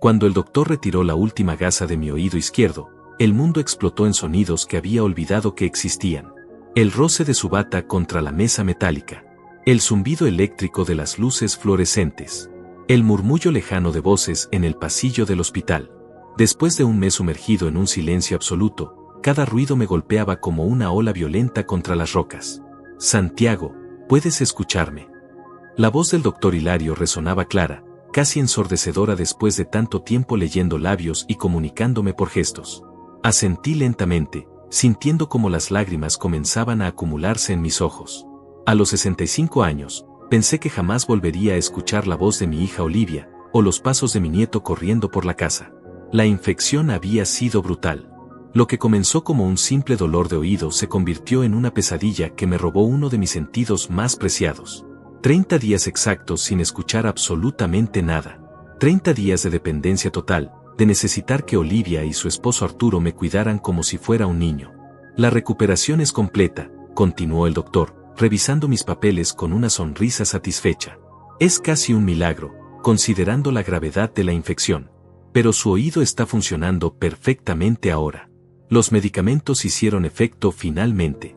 Cuando el doctor retiró la última gasa de mi oído izquierdo, el mundo explotó en sonidos que había olvidado que existían. El roce de su bata contra la mesa metálica. El zumbido eléctrico de las luces fluorescentes. El murmullo lejano de voces en el pasillo del hospital. Después de un mes sumergido en un silencio absoluto, cada ruido me golpeaba como una ola violenta contra las rocas. Santiago, ¿puedes escucharme? La voz del doctor Hilario resonaba clara, casi ensordecedora después de tanto tiempo leyendo labios y comunicándome por gestos. Asentí lentamente, sintiendo como las lágrimas comenzaban a acumularse en mis ojos. A los 65 años, pensé que jamás volvería a escuchar la voz de mi hija Olivia, o los pasos de mi nieto corriendo por la casa. La infección había sido brutal. Lo que comenzó como un simple dolor de oído se convirtió en una pesadilla que me robó uno de mis sentidos más preciados. 30 días exactos sin escuchar absolutamente nada. 30 días de dependencia total, de necesitar que Olivia y su esposo Arturo me cuidaran como si fuera un niño. La recuperación es completa, continuó el doctor, revisando mis papeles con una sonrisa satisfecha. Es casi un milagro, considerando la gravedad de la infección. Pero su oído está funcionando perfectamente ahora. Los medicamentos hicieron efecto finalmente.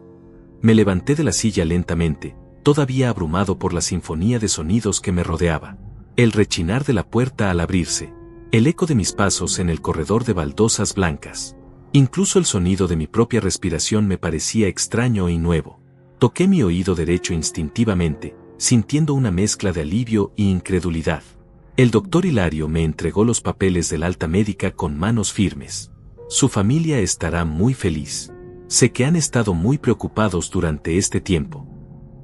Me levanté de la silla lentamente, todavía abrumado por la sinfonía de sonidos que me rodeaba. El rechinar de la puerta al abrirse. El eco de mis pasos en el corredor de baldosas blancas. Incluso el sonido de mi propia respiración me parecía extraño y nuevo. Toqué mi oído derecho instintivamente, sintiendo una mezcla de alivio y incredulidad. El doctor Hilario me entregó los papeles del alta médica con manos firmes. Su familia estará muy feliz. Sé que han estado muy preocupados durante este tiempo.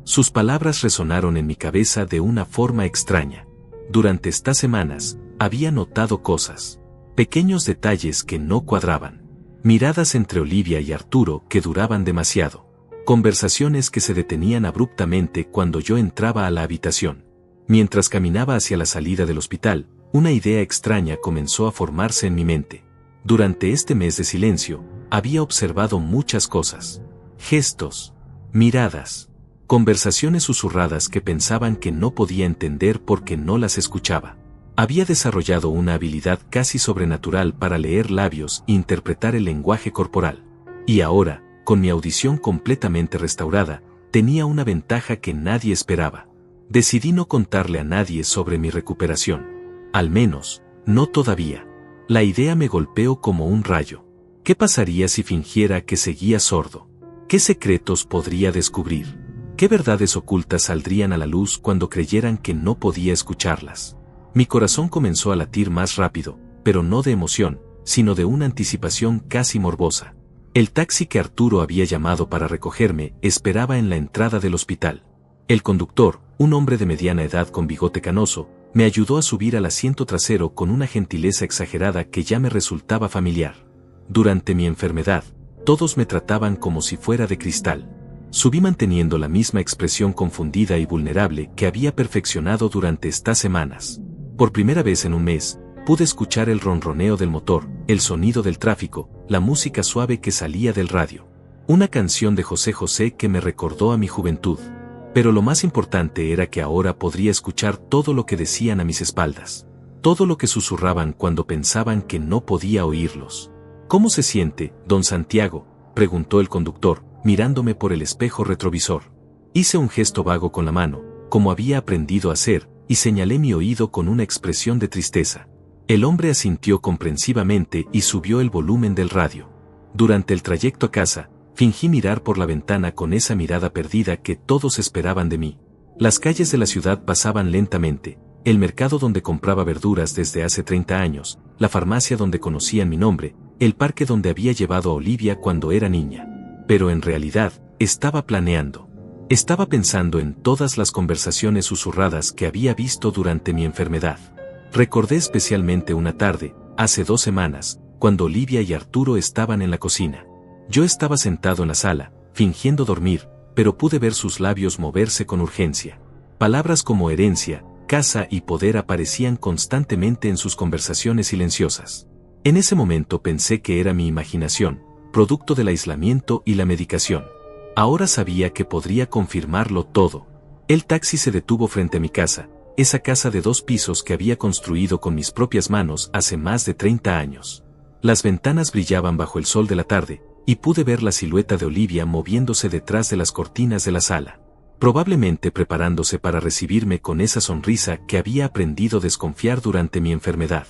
Sus palabras resonaron en mi cabeza de una forma extraña. Durante estas semanas, había notado cosas. Pequeños detalles que no cuadraban. Miradas entre Olivia y Arturo que duraban demasiado. Conversaciones que se detenían abruptamente cuando yo entraba a la habitación. Mientras caminaba hacia la salida del hospital, una idea extraña comenzó a formarse en mi mente. Durante este mes de silencio, había observado muchas cosas. Gestos, miradas, conversaciones susurradas que pensaban que no podía entender porque no las escuchaba. Había desarrollado una habilidad casi sobrenatural para leer labios e interpretar el lenguaje corporal. Y ahora, con mi audición completamente restaurada, tenía una ventaja que nadie esperaba. Decidí no contarle a nadie sobre mi recuperación. Al menos, no todavía. La idea me golpeó como un rayo. ¿Qué pasaría si fingiera que seguía sordo? ¿Qué secretos podría descubrir? ¿Qué verdades ocultas saldrían a la luz cuando creyeran que no podía escucharlas? Mi corazón comenzó a latir más rápido, pero no de emoción, sino de una anticipación casi morbosa. El taxi que Arturo había llamado para recogerme esperaba en la entrada del hospital. El conductor, un hombre de mediana edad con bigote canoso, me ayudó a subir al asiento trasero con una gentileza exagerada que ya me resultaba familiar. Durante mi enfermedad, todos me trataban como si fuera de cristal. Subí manteniendo la misma expresión confundida y vulnerable que había perfeccionado durante estas semanas. Por primera vez en un mes, pude escuchar el ronroneo del motor, el sonido del tráfico, la música suave que salía del radio. Una canción de José José que me recordó a mi juventud. Pero lo más importante era que ahora podría escuchar todo lo que decían a mis espaldas. Todo lo que susurraban cuando pensaban que no podía oírlos. ¿Cómo se siente, don Santiago?, preguntó el conductor, mirándome por el espejo retrovisor. Hice un gesto vago con la mano, como había aprendido a hacer, y señalé mi oído con una expresión de tristeza. El hombre asintió comprensivamente y subió el volumen del radio. Durante el trayecto a casa, fingí mirar por la ventana con esa mirada perdida que todos esperaban de mí. Las calles de la ciudad pasaban lentamente, el mercado donde compraba verduras desde hace 30 años, la farmacia donde conocían mi nombre, el parque donde había llevado a Olivia cuando era niña. Pero en realidad, estaba planeando. Estaba pensando en todas las conversaciones susurradas que había visto durante mi enfermedad. Recordé especialmente una tarde, hace 2 semanas, cuando Olivia y Arturo estaban en la cocina. Yo estaba sentado en la sala, fingiendo dormir, pero pude ver sus labios moverse con urgencia. Palabras como herencia, casa y poder aparecían constantemente en sus conversaciones silenciosas. En ese momento pensé que era mi imaginación, producto del aislamiento y la medicación. Ahora sabía que podría confirmarlo todo. El taxi se detuvo frente a mi casa, esa casa de 2 pisos que había construido con mis propias manos hace más de 30 años. Las ventanas brillaban bajo el sol de la tarde, y pude ver la silueta de Olivia moviéndose detrás de las cortinas de la sala, probablemente preparándose para recibirme con esa sonrisa que había aprendido a desconfiar durante mi enfermedad.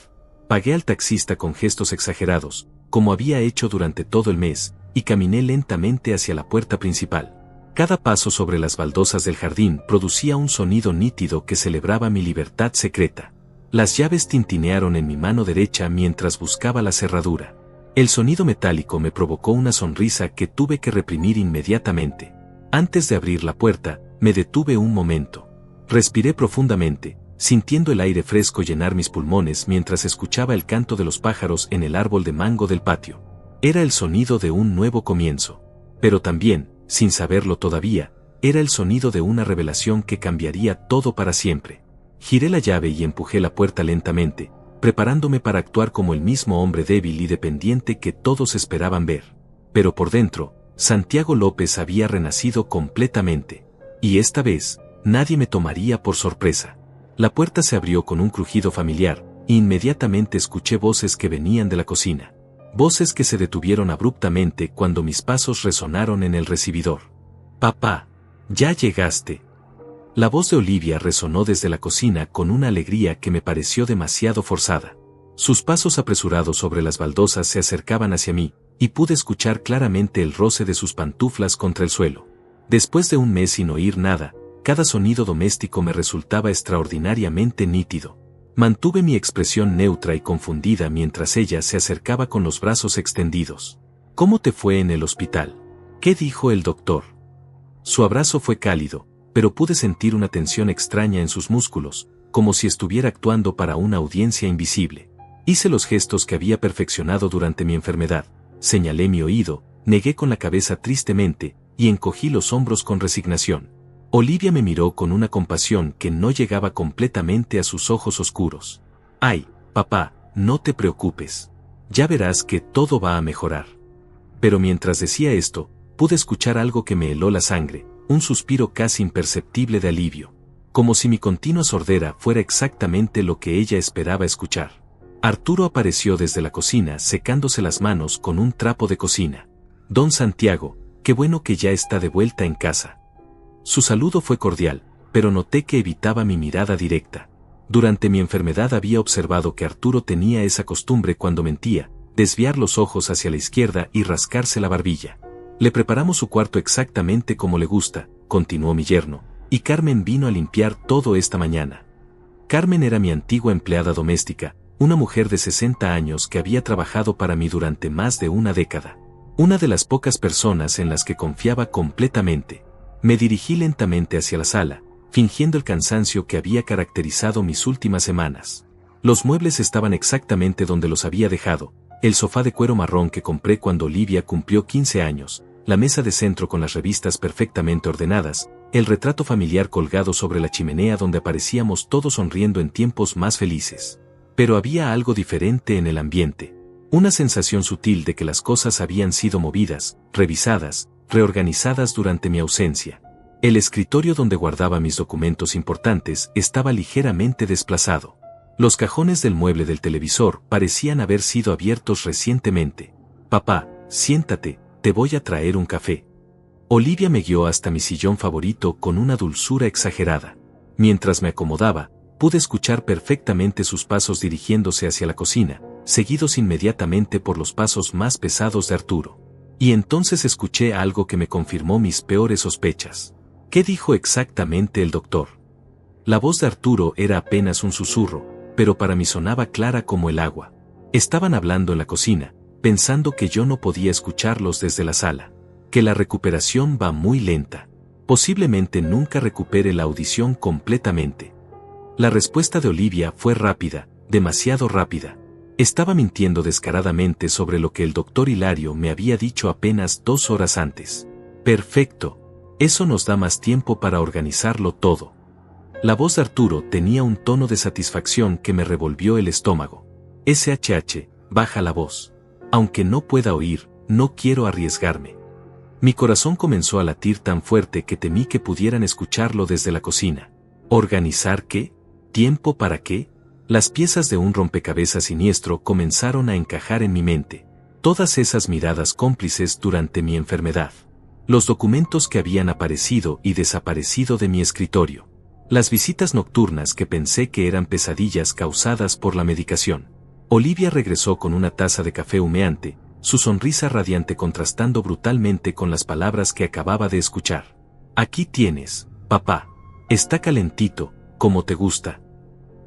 Pagué al taxista con gestos exagerados, como había hecho durante todo el mes, y caminé lentamente hacia la puerta principal. Cada paso sobre las baldosas del jardín producía un sonido nítido que celebraba mi libertad secreta. Las llaves tintinearon en mi mano derecha mientras buscaba la cerradura. El sonido metálico me provocó una sonrisa que tuve que reprimir inmediatamente. Antes de abrir la puerta, me detuve un momento. Respiré profundamente, sintiendo el aire fresco llenar mis pulmones mientras escuchaba el canto de los pájaros en el árbol de mango del patio. Era el sonido de un nuevo comienzo. Pero también, sin saberlo todavía, era el sonido de una revelación que cambiaría todo para siempre. Giré la llave y empujé la puerta lentamente, preparándome para actuar como el mismo hombre débil y dependiente que todos esperaban ver. Pero por dentro, Santiago López había renacido completamente. Y esta vez, nadie me tomaría por sorpresa. La puerta se abrió con un crujido familiar, e inmediatamente escuché voces que venían de la cocina. Voces que se detuvieron abruptamente cuando mis pasos resonaron en el recibidor. «Papá, ya llegaste». La voz de Olivia resonó desde la cocina con una alegría que me pareció demasiado forzada. Sus pasos apresurados sobre las baldosas se acercaban hacia mí, y pude escuchar claramente el roce de sus pantuflas contra el suelo. Después de un mes sin oír nada, cada sonido doméstico me resultaba extraordinariamente nítido. Mantuve mi expresión neutra y confundida mientras ella se acercaba con los brazos extendidos. «¿Cómo te fue en el hospital? ¿Qué dijo el doctor?» Su abrazo fue cálido, pero pude sentir una tensión extraña en sus músculos, como si estuviera actuando para una audiencia invisible. Hice los gestos que había perfeccionado durante mi enfermedad, señalé mi oído, negué con la cabeza tristemente, y encogí los hombros con resignación. Olivia me miró con una compasión que no llegaba completamente a sus ojos oscuros. «Ay, papá, no te preocupes. Ya verás que todo va a mejorar». Pero mientras decía esto, pude escuchar algo que me heló la sangre, un suspiro casi imperceptible de alivio. Como si mi continua sordera fuera exactamente lo que ella esperaba escuchar. Arturo apareció desde la cocina secándose las manos con un trapo de cocina. «Don Santiago, qué bueno que ya está de vuelta en casa». Su saludo fue cordial, pero noté que evitaba mi mirada directa. Durante mi enfermedad había observado que Arturo tenía esa costumbre cuando mentía, desviar los ojos hacia la izquierda y rascarse la barbilla. «Le preparamos su cuarto exactamente como le gusta», continuó mi yerno, «y Carmen vino a limpiar todo esta mañana». Carmen era mi antigua empleada doméstica, una mujer de 60 años que había trabajado para mí durante más de una década. Una de las pocas personas en las que confiaba completamente. Me dirigí lentamente hacia la sala, fingiendo el cansancio que había caracterizado mis últimas semanas. Los muebles estaban exactamente donde los había dejado, el sofá de cuero marrón que compré cuando Olivia cumplió 15 años, la mesa de centro con las revistas perfectamente ordenadas, el retrato familiar colgado sobre la chimenea donde aparecíamos todos sonriendo en tiempos más felices. Pero había algo diferente en el ambiente. Una sensación sutil de que las cosas habían sido movidas, revisadas, reorganizadas durante mi ausencia. El escritorio donde guardaba mis documentos importantes estaba ligeramente desplazado. Los cajones del mueble del televisor parecían haber sido abiertos recientemente. «Papá, siéntate, te voy a traer un café». Olivia me guió hasta mi sillón favorito con una dulzura exagerada. Mientras me acomodaba, pude escuchar perfectamente sus pasos dirigiéndose hacia la cocina, seguidos inmediatamente por los pasos más pesados de Arturo. Y entonces escuché algo que me confirmó mis peores sospechas. ¿Qué dijo exactamente el doctor? La voz de Arturo era apenas un susurro, pero para mí sonaba clara como el agua. Estaban hablando en la cocina, pensando que yo no podía escucharlos desde la sala. Que la recuperación va muy lenta. Posiblemente nunca recupere la audición completamente. La respuesta de Olivia fue rápida, demasiado rápida. Estaba mintiendo descaradamente sobre lo que el doctor Hilario me había dicho apenas 2 horas antes. «Perfecto. Eso nos da más tiempo para organizarlo todo». La voz de Arturo tenía un tono de satisfacción que me revolvió el estómago. «SHH, baja la voz. Aunque no pueda oír, no quiero arriesgarme». Mi corazón comenzó a latir tan fuerte que temí que pudieran escucharlo desde la cocina. ¿Organizar qué? ¿Tiempo para qué? Las piezas de un rompecabezas siniestro comenzaron a encajar en mi mente. Todas esas miradas cómplices durante mi enfermedad. Los documentos que habían aparecido y desaparecido de mi escritorio. Las visitas nocturnas que pensé que eran pesadillas causadas por la medicación. Olivia regresó con una taza de café humeante, su sonrisa radiante contrastando brutalmente con las palabras que acababa de escuchar. Aquí tienes, papá. Está calentito, como te gusta.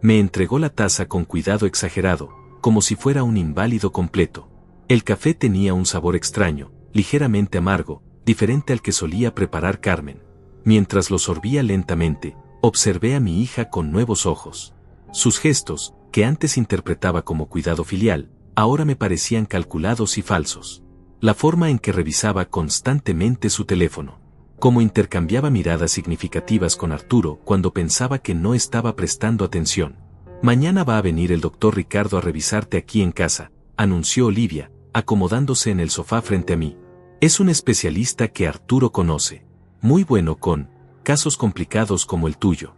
Me entregó la taza con cuidado exagerado, como si fuera un inválido completo. El café tenía un sabor extraño, ligeramente amargo, diferente al que solía preparar Carmen. Mientras lo sorbía lentamente, observé a mi hija con nuevos ojos. Sus gestos, que antes interpretaba como cuidado filial, ahora me parecían calculados y falsos. La forma en que revisaba constantemente su teléfono. Cómo intercambiaba miradas significativas con Arturo cuando pensaba que no estaba prestando atención. Mañana va a venir el doctor Ricardo a revisarte aquí en casa, anunció Olivia, acomodándose en el sofá frente a mí. Es un especialista que Arturo conoce. Muy bueno con casos complicados como el tuyo.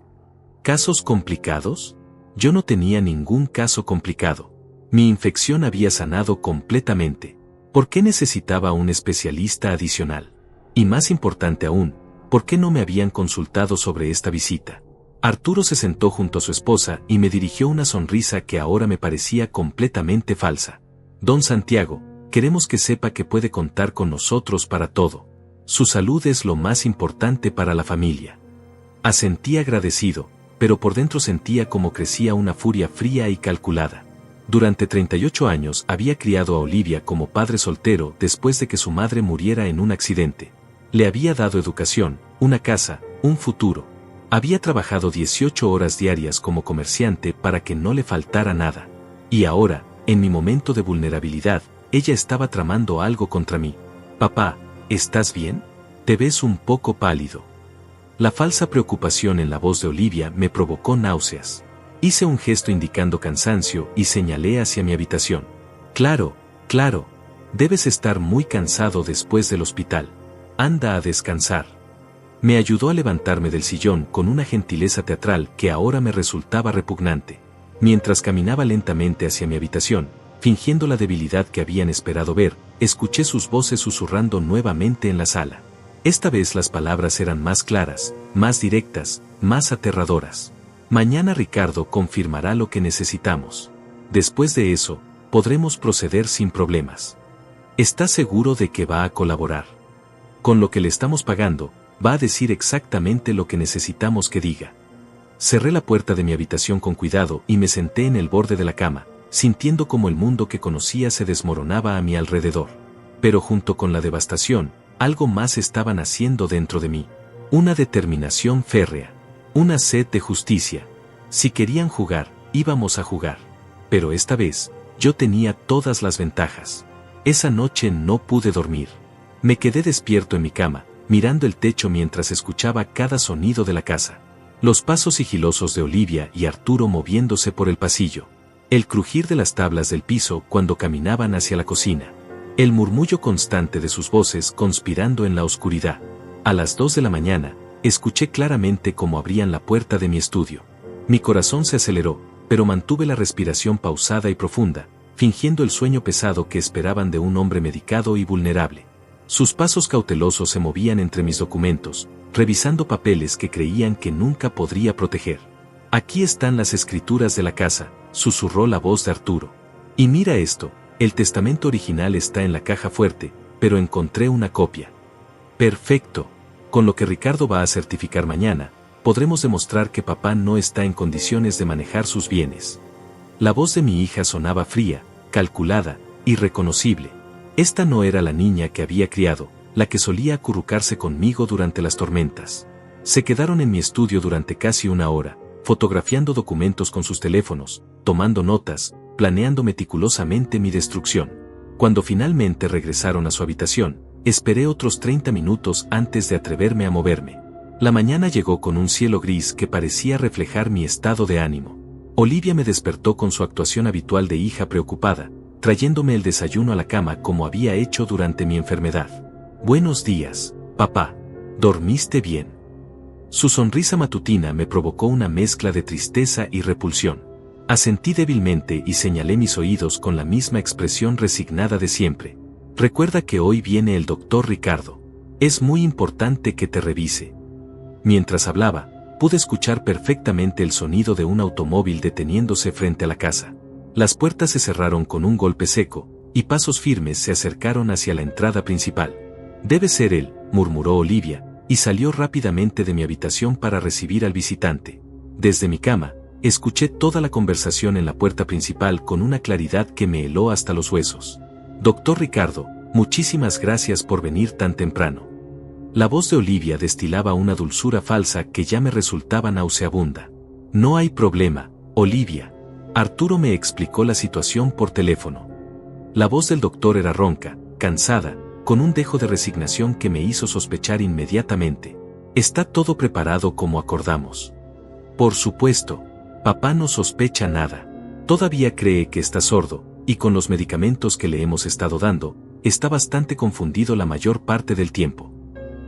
¿Casos complicados? Yo no tenía ningún caso complicado. Mi infección había sanado completamente. ¿Por qué necesitaba un especialista adicional? Y más importante aún, ¿por qué no me habían consultado sobre esta visita? Arturo se sentó junto a su esposa y me dirigió una sonrisa que ahora me parecía completamente falsa. Don Santiago, queremos que sepa que puede contar con nosotros para todo. Su salud es lo más importante para la familia. Asentí agradecido, pero por dentro sentía como crecía una furia fría y calculada. Durante 38 años había criado a Olivia como padre soltero después de que su madre muriera en un accidente. Le había dado educación, una casa, un futuro. Había trabajado 18 horas diarias como comerciante para que no le faltara nada. Y ahora, en mi momento de vulnerabilidad, ella estaba tramando algo contra mí. Papá, ¿estás bien? Te ves un poco pálido. La falsa preocupación en la voz de Olivia me provocó náuseas. Hice un gesto indicando cansancio y señalé hacia mi habitación. Claro, claro. Debes estar muy cansado después del hospital. Anda a descansar. Me ayudó a levantarme del sillón con una gentileza teatral que ahora me resultaba repugnante. Mientras caminaba lentamente hacia mi habitación, fingiendo la debilidad que habían esperado ver, escuché sus voces susurrando nuevamente en la sala. Esta vez las palabras eran más claras, más directas, más aterradoras. Mañana Ricardo confirmará lo que necesitamos. Después de eso, podremos proceder sin problemas. ¿Estás seguro de que va a colaborar? Con lo que le estamos pagando, va a decir exactamente lo que necesitamos que diga. Cerré la puerta de mi habitación con cuidado y me senté en el borde de la cama, sintiendo como el mundo que conocía se desmoronaba a mi alrededor. Pero junto con la devastación, algo más estaba naciendo dentro de mí. Una determinación férrea. Una sed de justicia. Si querían jugar, íbamos a jugar. Pero esta vez, yo tenía todas las ventajas. Esa noche no pude dormir. Me quedé despierto en mi cama, mirando el techo mientras escuchaba cada sonido de la casa. Los pasos sigilosos de Olivia y Arturo moviéndose por el pasillo. El crujir de las tablas del piso cuando caminaban hacia la cocina. El murmullo constante de sus voces conspirando en la oscuridad. A las 2 de la mañana, escuché claramente cómo abrían la puerta de mi estudio. Mi corazón se aceleró, pero mantuve la respiración pausada y profunda, fingiendo el sueño pesado que esperaban de un hombre medicado y vulnerable. Sus pasos cautelosos se movían entre mis documentos, revisando papeles que creían que nunca podría proteger. Aquí están las escrituras de la casa, susurró la voz de Arturo. Y mira esto, el testamento original está en la caja fuerte, pero encontré una copia. Perfecto. Con lo que Ricardo va a certificar mañana, podremos demostrar que papá no está en condiciones de manejar sus bienes. La voz de mi hija sonaba fría, calculada, irreconocible. Esta no era la niña que había criado, la que solía acurrucarse conmigo durante las tormentas. Se quedaron en mi estudio durante casi una hora, fotografiando documentos con sus teléfonos, tomando notas, planeando meticulosamente mi destrucción. Cuando finalmente regresaron a su habitación, esperé otros 30 minutos antes de atreverme a moverme. La mañana llegó con un cielo gris que parecía reflejar mi estado de ánimo. Olivia me despertó con su actuación habitual de hija preocupada, trayéndome el desayuno a la cama como había hecho durante mi enfermedad. Buenos días, papá. ¿Dormiste bien? Su sonrisa matutina me provocó una mezcla de tristeza y repulsión. Asentí débilmente y señalé mis oídos con la misma expresión resignada de siempre. Recuerda que hoy viene el doctor Ricardo. Es muy importante que te revise. Mientras hablaba, pude escuchar perfectamente el sonido de un automóvil deteniéndose frente a la casa. Las puertas se cerraron con un golpe seco, y pasos firmes se acercaron hacia la entrada principal. Debe ser él, murmuró Olivia, y salió rápidamente de mi habitación para recibir al visitante. Desde mi cama, escuché toda la conversación en la puerta principal con una claridad que me heló hasta los huesos. Doctor Ricardo, muchísimas gracias por venir tan temprano. La voz de Olivia destilaba una dulzura falsa que ya me resultaba nauseabunda. No hay problema, Olivia. Arturo me explicó la situación por teléfono. La voz del doctor era ronca, cansada, con un dejo de resignación que me hizo sospechar inmediatamente. Está todo preparado como acordamos. Por supuesto, papá no sospecha nada. Todavía cree que está sordo, y con los medicamentos que le hemos estado dando, está bastante confundido la mayor parte del tiempo.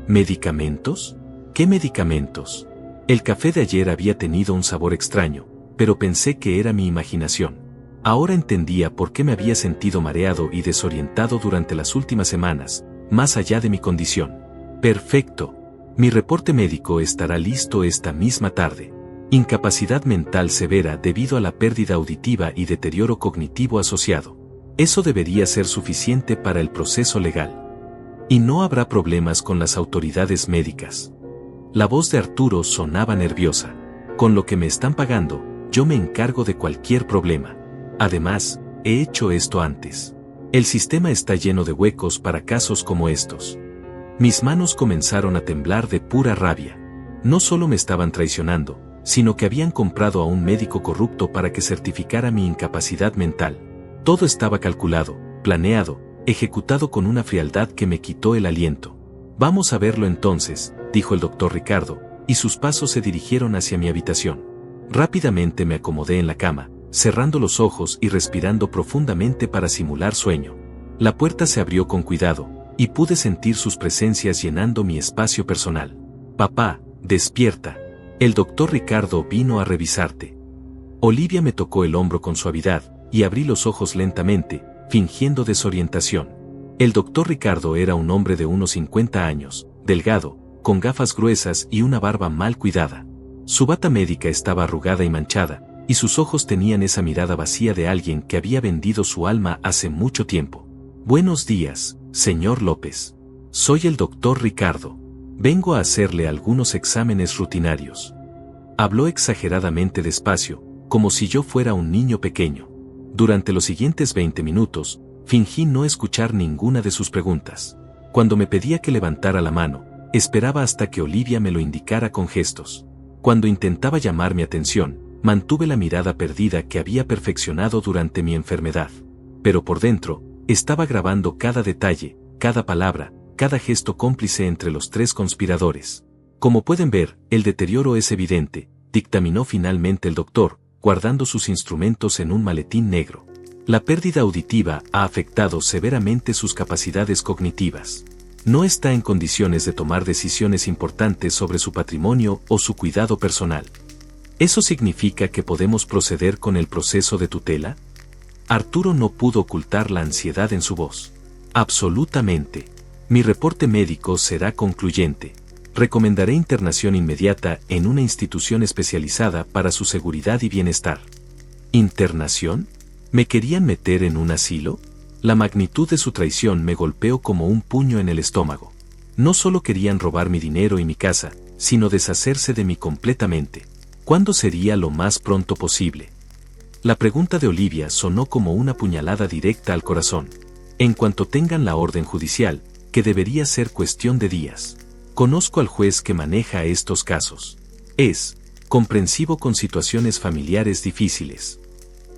¿Medicamentos? ¿Qué medicamentos? El café de ayer había tenido un sabor extraño, pero pensé que era mi imaginación. Ahora entendía por qué me había sentido mareado y desorientado durante las últimas semanas, más allá de mi condición. Perfecto. Mi reporte médico estará listo esta misma tarde. Incapacidad mental severa debido a la pérdida auditiva y deterioro cognitivo asociado. Eso debería ser suficiente para el proceso legal. Y no habrá problemas con las autoridades médicas. La voz de Arturo sonaba nerviosa. Con lo que me están pagando, yo me encargo de cualquier problema. Además, he hecho esto antes. El sistema está lleno de huecos para casos como estos. Mis manos comenzaron a temblar de pura rabia. No solo me estaban traicionando, sino que habían comprado a un médico corrupto para que certificara mi incapacidad mental. Todo estaba calculado, planeado, ejecutado con una frialdad que me quitó el aliento. Vamos a verlo entonces, dijo el doctor Ricardo, y sus pasos se dirigieron hacia mi habitación. Rápidamente me acomodé en la cama, cerrando los ojos y respirando profundamente para simular sueño. La puerta se abrió con cuidado, y pude sentir sus presencias llenando mi espacio personal. Papá, despierta. El doctor Ricardo vino a revisarte. Olivia me tocó el hombro con suavidad, y abrí los ojos lentamente, fingiendo desorientación. El doctor Ricardo era un hombre de unos 50 años, delgado, con gafas gruesas y una barba mal cuidada. Su bata médica estaba arrugada y manchada, y sus ojos tenían esa mirada vacía de alguien que había vendido su alma hace mucho tiempo. Buenos días, señor López. Soy el doctor Ricardo. Vengo a hacerle algunos exámenes rutinarios. Habló exageradamente despacio, como si yo fuera un niño pequeño. Durante los siguientes 20 minutos, fingí no escuchar ninguna de sus preguntas. Cuando me pedía que levantara la mano, esperaba hasta que Olivia me lo indicara con gestos. Cuando intentaba llamar mi atención, mantuve la mirada perdida que había perfeccionado durante mi enfermedad. Pero por dentro, estaba grabando cada detalle, cada palabra, cada gesto cómplice entre los tres conspiradores. Como pueden ver, el deterioro es evidente, dictaminó finalmente el doctor, guardando sus instrumentos en un maletín negro. La pérdida auditiva ha afectado severamente sus capacidades cognitivas. No está en condiciones de tomar decisiones importantes sobre su patrimonio o su cuidado personal. ¿Eso significa que podemos proceder con el proceso de tutela? Arturo no pudo ocultar la ansiedad en su voz. Absolutamente. Mi reporte médico será concluyente. Recomendaré internación inmediata en una institución especializada para su seguridad y bienestar. ¿Internación? ¿Me querían meter en un asilo? La magnitud de su traición me golpeó como un puño en el estómago. No solo querían robar mi dinero y mi casa, sino deshacerse de mí completamente. ¿Cuándo sería lo más pronto posible? La pregunta de Olivia sonó como una puñalada directa al corazón. En cuanto tengan la orden judicial, que debería ser cuestión de días. Conozco al juez que maneja estos casos. Es comprensivo con situaciones familiares difíciles.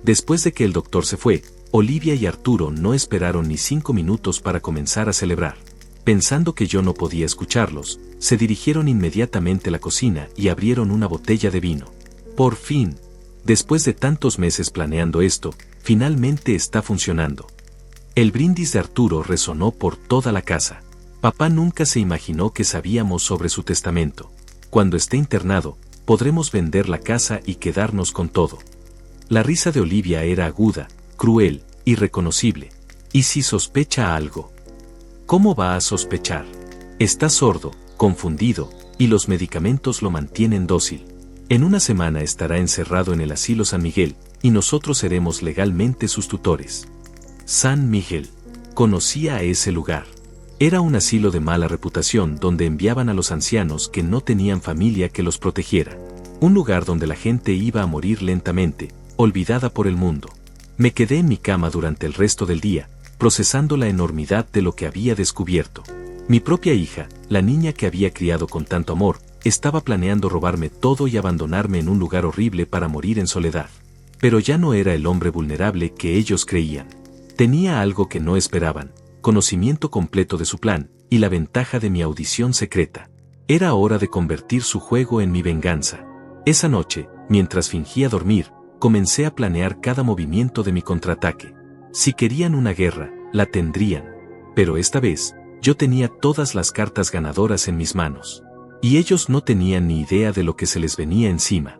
Después de que el doctor se fue, Olivia y Arturo no esperaron ni 5 minutos para comenzar a celebrar. Pensando que yo no podía escucharlos, se dirigieron inmediatamente a la cocina y abrieron una botella de vino. Por fin, después de tantos meses planeando esto, finalmente está funcionando. El brindis de Arturo resonó por toda la casa. Papá nunca se imaginó que sabíamos sobre su testamento. Cuando esté internado, podremos vender la casa y quedarnos con todo. La risa de Olivia era aguda, cruel, irreconocible. ¿Y si sospecha algo? ¿Cómo va a sospechar? Está sordo, confundido, y los medicamentos lo mantienen dócil. En una semana estará encerrado en el asilo San Miguel, y nosotros seremos legalmente sus tutores. San Miguel. Conocía a ese lugar. Era un asilo de mala reputación donde enviaban a los ancianos que no tenían familia que los protegiera. Un lugar donde la gente iba a morir lentamente, olvidada por el mundo. Me quedé en mi cama durante el resto del día, procesando la enormidad de lo que había descubierto. Mi propia hija, la niña que había criado con tanto amor, estaba planeando robarme todo y abandonarme en un lugar horrible para morir en soledad. Pero ya no era el hombre vulnerable que ellos creían. Tenía algo que no esperaban, conocimiento completo de su plan, y la ventaja de mi audición secreta. Era hora de convertir su juego en mi venganza. Esa noche, mientras fingía dormir, comencé a planear cada movimiento de mi contraataque. Si querían una guerra, la tendrían. Pero esta vez, yo tenía todas las cartas ganadoras en mis manos. Y ellos no tenían ni idea de lo que se les venía encima.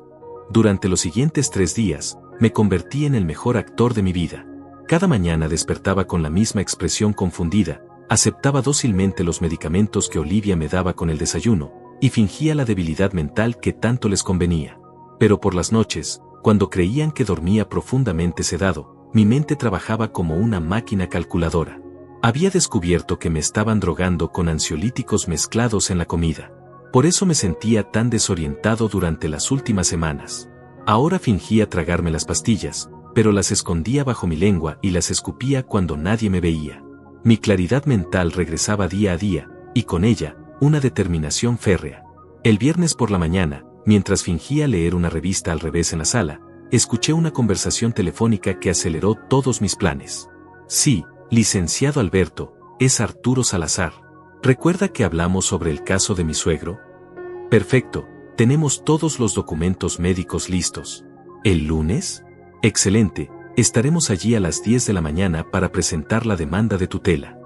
Durante los siguientes 3 días, me convertí en el mejor actor de mi vida. Cada mañana despertaba con la misma expresión confundida, aceptaba dócilmente los medicamentos que Olivia me daba con el desayuno, y fingía la debilidad mental que tanto les convenía. Pero por las noches, cuando creían que dormía profundamente sedado, mi mente trabajaba como una máquina calculadora. Había descubierto que me estaban drogando con ansiolíticos mezclados en la comida. Por eso me sentía tan desorientado durante las últimas semanas. Ahora fingía tragarme las pastillas, pero las escondía bajo mi lengua y las escupía cuando nadie me veía. Mi claridad mental regresaba día a día, y con ella, una determinación férrea. El viernes por la mañana, mientras fingía leer una revista al revés en la sala, escuché una conversación telefónica que aceleró todos mis planes. Sí, licenciado Alberto, es Arturo Salazar. ¿Recuerda que hablamos sobre el caso de mi suegro? Perfecto, tenemos todos los documentos médicos listos. ¿El lunes? Excelente, estaremos allí a las 10 de la mañana para presentar la demanda de tutela.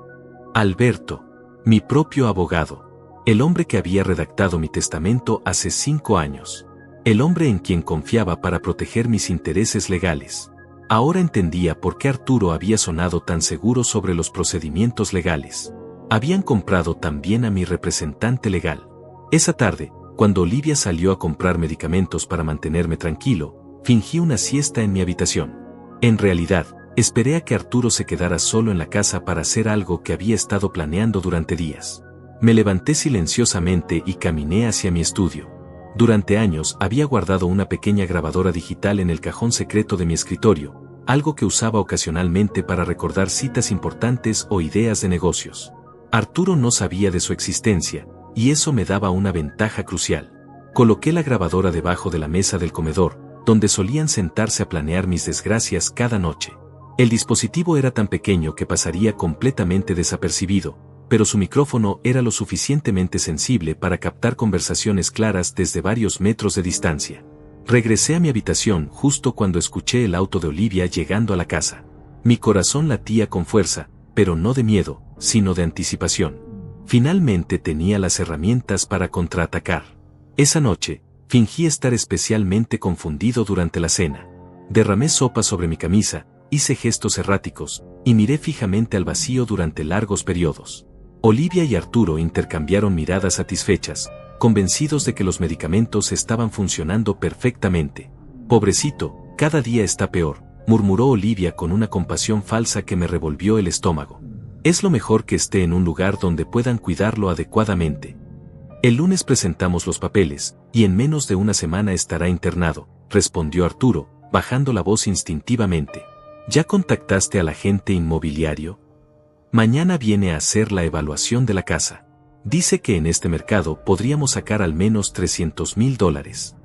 Alberto, mi propio abogado, el hombre que había redactado mi testamento hace 5 años, el hombre en quien confiaba para proteger mis intereses legales. Ahora entendía por qué Arturo había sonado tan seguro sobre los procedimientos legales. Habían comprado también a mi representante legal. Esa tarde, cuando Olivia salió a comprar medicamentos para mantenerme tranquilo, fingí una siesta en mi habitación. En realidad, esperé a que Arturo se quedara solo en la casa para hacer algo que había estado planeando durante días. Me levanté silenciosamente y caminé hacia mi estudio. Durante años había guardado una pequeña grabadora digital en el cajón secreto de mi escritorio, algo que usaba ocasionalmente para recordar citas importantes o ideas de negocios. Arturo no sabía de su existencia, y eso me daba una ventaja crucial. Coloqué la grabadora debajo de la mesa del comedor, donde solían sentarse a planear mis desgracias cada noche. El dispositivo era tan pequeño que pasaría completamente desapercibido, pero su micrófono era lo suficientemente sensible para captar conversaciones claras desde varios metros de distancia. Regresé a mi habitación justo cuando escuché el auto de Olivia llegando a la casa. Mi corazón latía con fuerza, pero no de miedo, sino de anticipación. Finalmente tenía las herramientas para contraatacar. Esa noche, fingí estar especialmente confundido durante la cena. Derramé sopa sobre mi camisa, hice gestos erráticos, y miré fijamente al vacío durante largos periodos. Olivia y Arturo intercambiaron miradas satisfechas, convencidos de que los medicamentos estaban funcionando perfectamente. Pobrecito, cada día está peor, murmuró Olivia con una compasión falsa que me revolvió el estómago. Es lo mejor que esté en un lugar donde puedan cuidarlo adecuadamente. El lunes presentamos los papeles, y en menos de una semana estará internado, respondió Arturo, bajando la voz instintivamente. ¿Ya contactaste al agente inmobiliario? Mañana viene a hacer la evaluación de la casa. Dice que en este mercado podríamos sacar al menos $300,000.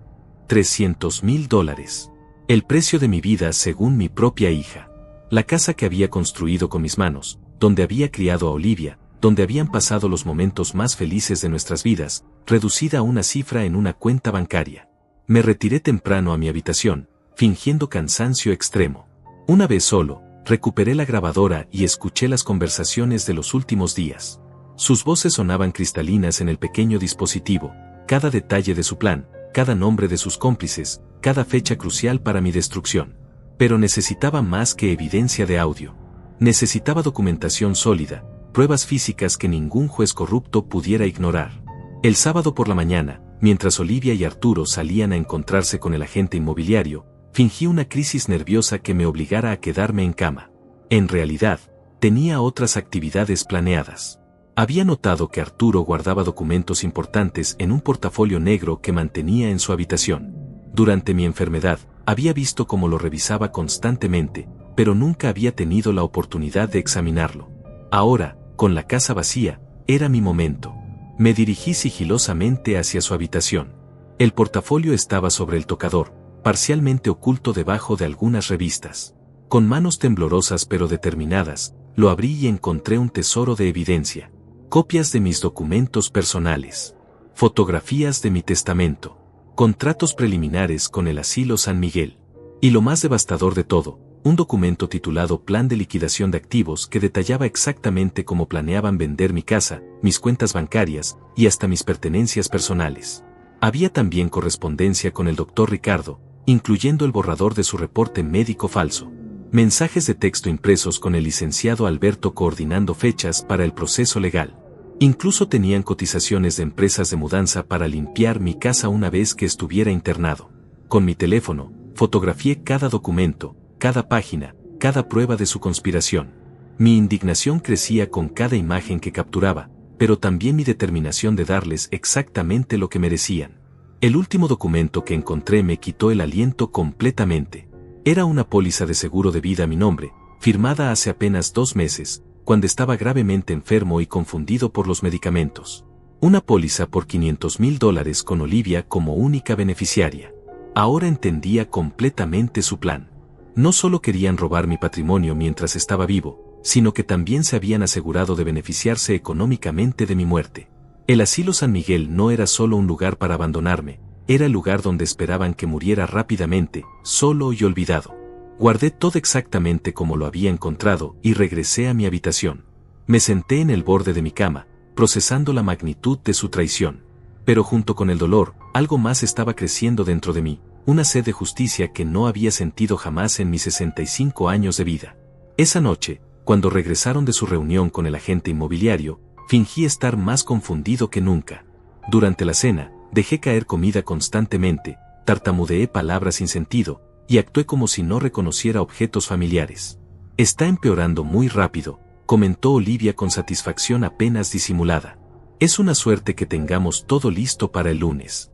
$300,000. El precio de mi vida según mi propia hija. La casa que había construido con mis manos, donde había criado a Olivia, donde habían pasado los momentos más felices de nuestras vidas, reducida a una cifra en una cuenta bancaria. Me retiré temprano a mi habitación, fingiendo cansancio extremo. Una vez solo, recuperé la grabadora y escuché las conversaciones de los últimos días. Sus voces sonaban cristalinas en el pequeño dispositivo, cada detalle de su plan, cada nombre de sus cómplices, cada fecha crucial para mi destrucción. Pero necesitaba más que evidencia de audio. Necesitaba documentación sólida, pruebas físicas que ningún juez corrupto pudiera ignorar. El sábado por la mañana, mientras Olivia y Arturo salían a encontrarse con el agente inmobiliario, fingí una crisis nerviosa que me obligara a quedarme en cama. En realidad, tenía otras actividades planeadas. Había notado que Arturo guardaba documentos importantes en un portafolio negro que mantenía en su habitación. Durante mi enfermedad, había visto cómo lo revisaba constantemente, pero nunca había tenido la oportunidad de examinarlo. Ahora, con la casa vacía, era mi momento. Me dirigí sigilosamente hacia su habitación. El portafolio estaba sobre el tocador, parcialmente oculto debajo de algunas revistas. Con manos temblorosas pero determinadas, lo abrí y encontré un tesoro de evidencia. Copias de mis documentos personales. Fotografías de mi testamento. Contratos preliminares con el Asilo San Miguel. Y lo más devastador de todo, un documento titulado Plan de Liquidación de Activos que detallaba exactamente cómo planeaban vender mi casa, mis cuentas bancarias y hasta mis pertenencias personales. Había también correspondencia con el Dr. Ricardo, incluyendo el borrador de su reporte médico falso. Mensajes de texto impresos con el licenciado Alberto coordinando fechas para el proceso legal. Incluso tenían cotizaciones de empresas de mudanza para limpiar mi casa una vez que estuviera internado. Con mi teléfono, fotografié cada documento, cada página, cada prueba de su conspiración. Mi indignación crecía con cada imagen que capturaba, pero también mi determinación de darles exactamente lo que merecían. El último documento que encontré me quitó el aliento completamente. Era una póliza de seguro de vida a mi nombre, firmada hace apenas 2 meses, cuando estaba gravemente enfermo y confundido por los medicamentos. Una póliza por $500,000 con Olivia como única beneficiaria. Ahora entendía completamente su plan. No solo querían robar mi patrimonio mientras estaba vivo, sino que también se habían asegurado de beneficiarse económicamente de mi muerte. El Asilo San Miguel no era solo un lugar para abandonarme, era el lugar donde esperaban que muriera rápidamente, solo y olvidado. Guardé todo exactamente como lo había encontrado y regresé a mi habitación. Me senté en el borde de mi cama, procesando la magnitud de su traición. Pero junto con el dolor, algo más estaba creciendo dentro de mí, una sed de justicia que no había sentido jamás en mis 65 años de vida. Esa noche, cuando regresaron de su reunión con el agente inmobiliario, fingí estar más confundido que nunca. Durante la cena, dejé caer comida constantemente, tartamudeé palabras sin sentido, y actué como si no reconociera objetos familiares. Está empeorando muy rápido, comentó Olivia con satisfacción apenas disimulada. Es una suerte que tengamos todo listo para el lunes.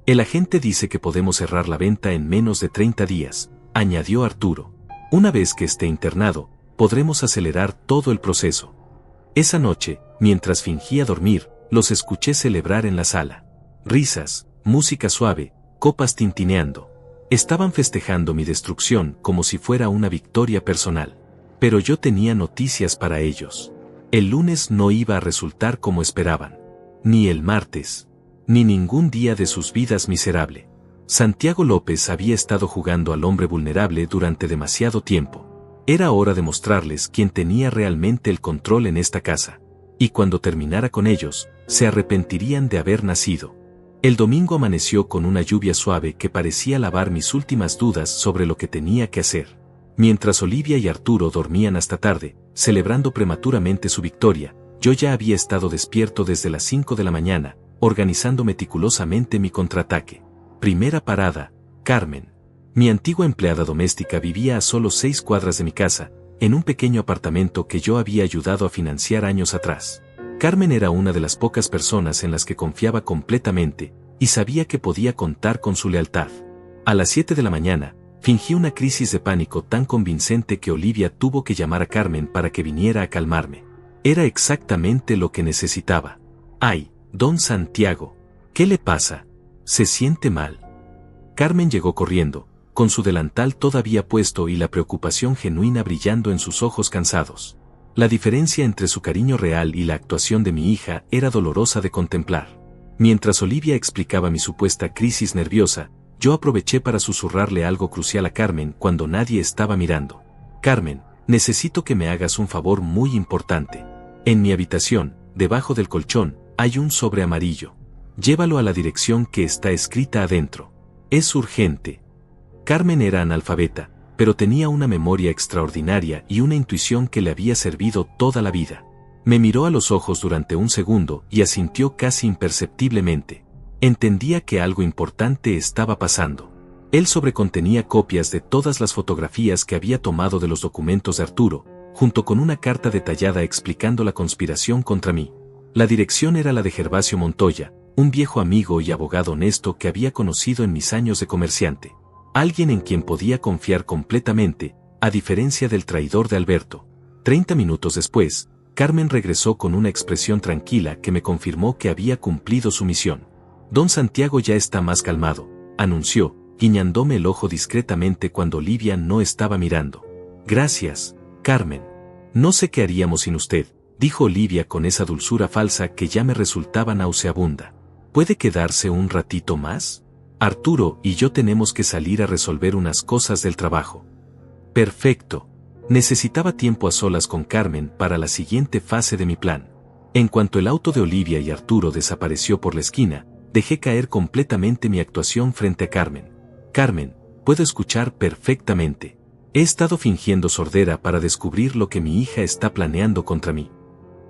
El agente dice que podemos cerrar la venta en menos de 30 días, añadió Arturo. Una vez que esté internado, podremos acelerar todo el proceso. Esa noche, mientras fingía dormir, los escuché celebrar en la sala. Risas, música suave, copas tintineando. Estaban festejando mi destrucción como si fuera una victoria personal. Pero yo tenía noticias para ellos. El lunes no iba a resultar como esperaban. Ni el martes. Ni ningún día de sus vidas miserable. Santiago López había estado jugando al hombre vulnerable durante demasiado tiempo. Era hora de mostrarles quién tenía realmente el control en esta casa. Y cuando terminara con ellos, se arrepentirían de haber nacido. El domingo amaneció con una lluvia suave que parecía lavar mis últimas dudas sobre lo que tenía que hacer. Mientras Olivia y Arturo dormían hasta tarde, celebrando prematuramente su victoria, yo ya había estado despierto desde las 5 de la mañana, organizando meticulosamente mi contraataque. Primera parada, Carmen. Mi antigua empleada doméstica vivía a solo 6 cuadras de mi casa, en un pequeño apartamento que yo había ayudado a financiar años atrás. Carmen era una de las pocas personas en las que confiaba completamente, y sabía que podía contar con su lealtad. A las 7 de la mañana, fingí una crisis de pánico tan convincente que Olivia tuvo que llamar a Carmen para que viniera a calmarme. Era exactamente lo que necesitaba. ¡Ay, don Santiago! ¿Qué le pasa? ¿Se siente mal? Carmen llegó corriendo, con su delantal todavía puesto y la preocupación genuina brillando en sus ojos cansados. La diferencia entre su cariño real y la actuación de mi hija era dolorosa de contemplar. Mientras Olivia explicaba mi supuesta crisis nerviosa, yo aproveché para susurrarle algo crucial a Carmen cuando nadie estaba mirando. Carmen, necesito que me hagas un favor muy importante. En mi habitación, debajo del colchón, hay un sobre amarillo. Llévalo a la dirección que está escrita adentro. Es urgente. Carmen era analfabeta, pero tenía una memoria extraordinaria y una intuición que le había servido toda la vida. Me miró a los ojos durante un segundo y asintió casi imperceptiblemente. Entendía que algo importante estaba pasando. El sobre contenía copias de todas las fotografías que había tomado de los documentos de Arturo, junto con una carta detallada explicando la conspiración contra mí. La dirección era la de Gervasio Montoya, un viejo amigo y abogado honesto que había conocido en mis años de comerciante. Alguien en quien podía confiar completamente, a diferencia del traidor de Alberto. 30 minutos después, Carmen regresó con una expresión tranquila que me confirmó que había cumplido su misión. Don Santiago ya está más calmado, anunció, guiñándome el ojo discretamente cuando Olivia no estaba mirando. Gracias, Carmen. No sé qué haríamos sin usted, dijo Olivia con esa dulzura falsa que ya me resultaba nauseabunda. ¿Puede quedarse un ratito más? Arturo y yo tenemos que salir a resolver unas cosas del trabajo. Perfecto. Necesitaba tiempo a solas con Carmen para la siguiente fase de mi plan. En cuanto el auto de Olivia y Arturo desapareció por la esquina, dejé caer completamente mi actuación frente a Carmen. Carmen, puedo escuchar perfectamente. He estado fingiendo sordera para descubrir lo que mi hija está planeando contra mí.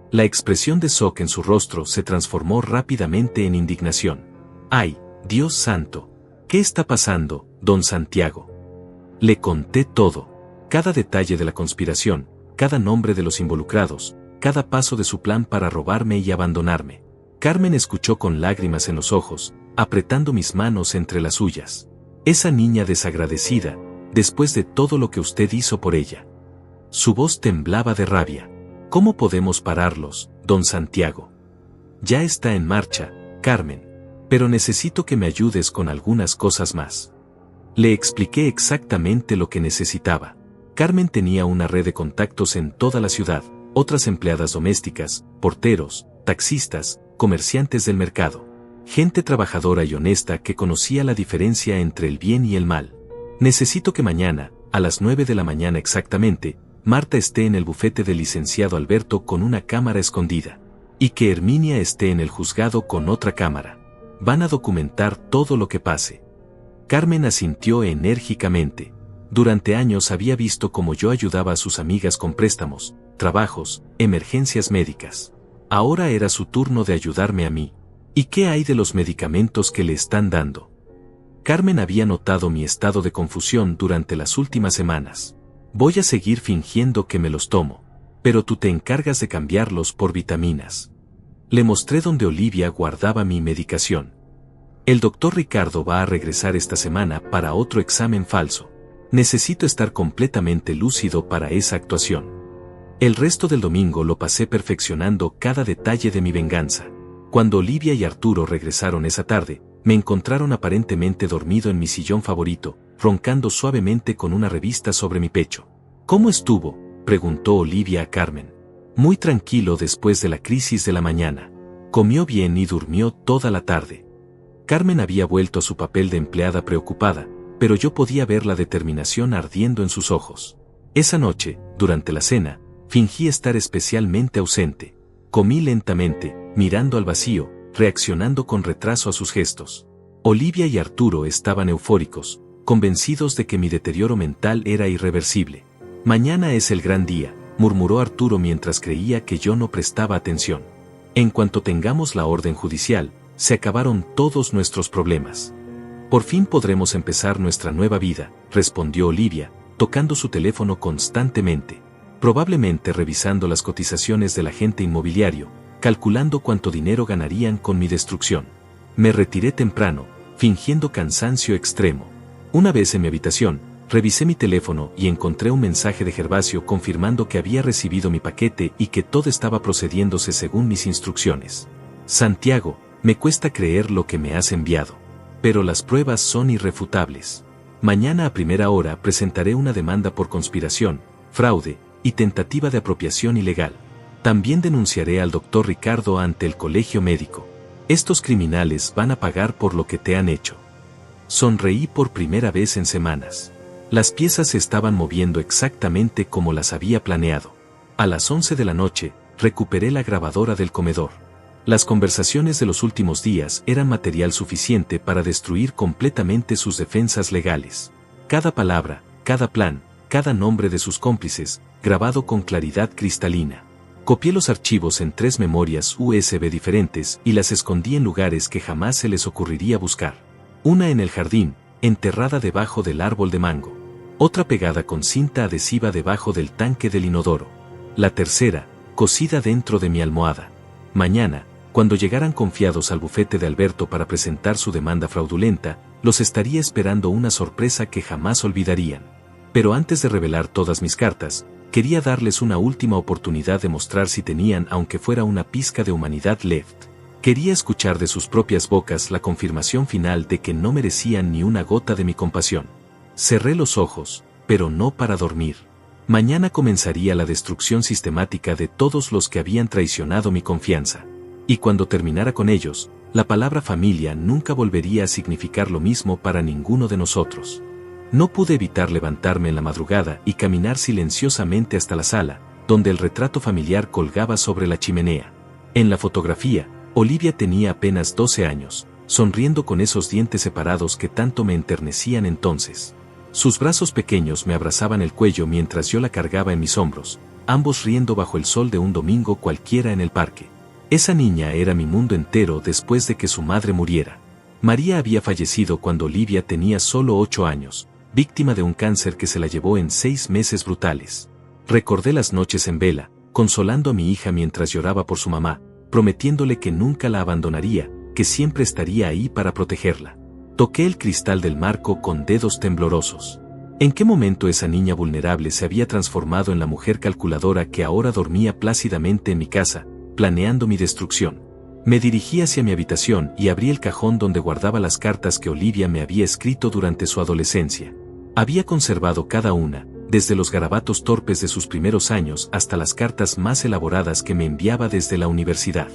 La expresión de shock en su rostro se transformó rápidamente en indignación. ¡Ay, Dios santo! ¿Qué está pasando, don Santiago? Le conté todo. Cada detalle de la conspiración, cada nombre de los involucrados, cada paso de su plan para robarme y abandonarme. Carmen escuchó con lágrimas en los ojos, apretando mis manos entre las suyas. Esa niña desagradecida, después de todo lo que usted hizo por ella. Su voz temblaba de rabia. ¿Cómo podemos pararlos, don Santiago? Ya está en marcha, Carmen. Pero necesito que me ayudes con algunas cosas más. Le expliqué exactamente lo que necesitaba. Carmen tenía una red de contactos en toda la ciudad, otras empleadas domésticas, porteros, taxistas, comerciantes del mercado. Gente trabajadora y honesta que conocía la diferencia entre el bien y el mal. Necesito que mañana, a las 9 de la mañana exactamente, Marta esté en el bufete del licenciado Alberto con una cámara escondida. Y que Herminia esté en el juzgado con otra cámara. Van a documentar todo lo que pase. Carmen asintió enérgicamente. Durante años había visto cómo yo ayudaba a sus amigas con préstamos, trabajos, emergencias médicas. Ahora era su turno de ayudarme a mí. ¿Y qué hay de los medicamentos que le están dando? Carmen había notado mi estado de confusión durante las últimas semanas. Voy a seguir fingiendo que me los tomo, pero tú te encargas de cambiarlos por vitaminas. Le mostré donde Olivia guardaba mi medicación. El doctor Ricardo va a regresar esta semana para otro examen falso. Necesito estar completamente lúcido para esa actuación. El resto del domingo lo pasé perfeccionando cada detalle de mi venganza. Cuando Olivia y Arturo regresaron esa tarde, me encontraron aparentemente dormido en mi sillón favorito, roncando suavemente con una revista sobre mi pecho. ¿Cómo estuvo?, preguntó Olivia a Carmen. Muy tranquilo después de la crisis de la mañana. Comió bien y durmió toda la tarde. Carmen había vuelto a su papel de empleada preocupada, pero yo podía ver la determinación ardiendo en sus ojos. Esa noche, durante la cena, fingí estar especialmente ausente. Comí lentamente, mirando al vacío, reaccionando con retraso a sus gestos. Olivia y Arturo estaban eufóricos, convencidos de que mi deterioro mental era irreversible. Mañana es el gran día, murmuró Arturo mientras creía que yo no prestaba atención. En cuanto tengamos la orden judicial, se acabaron todos nuestros problemas. Por fin podremos empezar nuestra nueva vida, respondió Olivia, tocando su teléfono constantemente. Probablemente revisando las cotizaciones del agente inmobiliario, calculando cuánto dinero ganarían con mi destrucción. Me retiré temprano, fingiendo cansancio extremo. Una vez en mi habitación, revisé mi teléfono y encontré un mensaje de Gervasio confirmando que había recibido mi paquete y que todo estaba procediéndose según mis instrucciones. Santiago, me cuesta creer lo que me has enviado. Pero las pruebas son irrefutables. Mañana a primera hora presentaré una demanda por conspiración, fraude y tentativa de apropiación ilegal. También denunciaré al doctor Ricardo ante el colegio médico. Estos criminales van a pagar por lo que te han hecho. Sonreí por primera vez en semanas. Las piezas se estaban moviendo exactamente como las había planeado. A las 11 de la noche, recuperé la grabadora del comedor. Las conversaciones de los últimos días eran material suficiente para destruir completamente sus defensas legales. Cada palabra, cada plan, cada nombre de sus cómplices, grabado con claridad cristalina. Copié los archivos en 3 memorias USB diferentes y las escondí en lugares que jamás se les ocurriría buscar. Una en el jardín, enterrada debajo del árbol de mango. Otra pegada con cinta adhesiva debajo del tanque del inodoro. La tercera, cosida dentro de mi almohada. Mañana, cuando llegaran confiados al bufete de Alberto para presentar su demanda fraudulenta, los estaría esperando una sorpresa que jamás olvidarían. Pero antes de revelar todas mis cartas, quería darles una última oportunidad de mostrar si tenían aunque fuera una pizca de humanidad left. Quería escuchar de sus propias bocas la confirmación final de que no merecían ni una gota de mi compasión. Cerré los ojos, pero no para dormir. Mañana comenzaría la destrucción sistemática de todos los que habían traicionado mi confianza. Y cuando terminara con ellos, la palabra familia nunca volvería a significar lo mismo para ninguno de nosotros. No pude evitar levantarme en la madrugada y caminar silenciosamente hasta la sala, donde el retrato familiar colgaba sobre la chimenea. En la fotografía, Olivia tenía apenas 12 años, sonriendo con esos dientes separados que tanto me enternecían entonces. Sus brazos pequeños me abrazaban el cuello mientras yo la cargaba en mis hombros, ambos riendo bajo el sol de un domingo cualquiera en el parque. Esa niña era mi mundo entero después de que su madre muriera. María había fallecido cuando Olivia tenía solo 8 años, víctima de un cáncer que se la llevó en 6 meses brutales. Recordé las noches en vela, consolando a mi hija mientras lloraba por su mamá, prometiéndole que nunca la abandonaría, que siempre estaría ahí para protegerla. Toqué el cristal del marco con dedos temblorosos. ¿En qué momento esa niña vulnerable se había transformado en la mujer calculadora que ahora dormía plácidamente en mi casa, planeando mi destrucción? Me dirigí hacia mi habitación y abrí el cajón donde guardaba las cartas que Olivia me había escrito durante su adolescencia. Había conservado cada una, desde los garabatos torpes de sus primeros años hasta las cartas más elaboradas que me enviaba desde la universidad.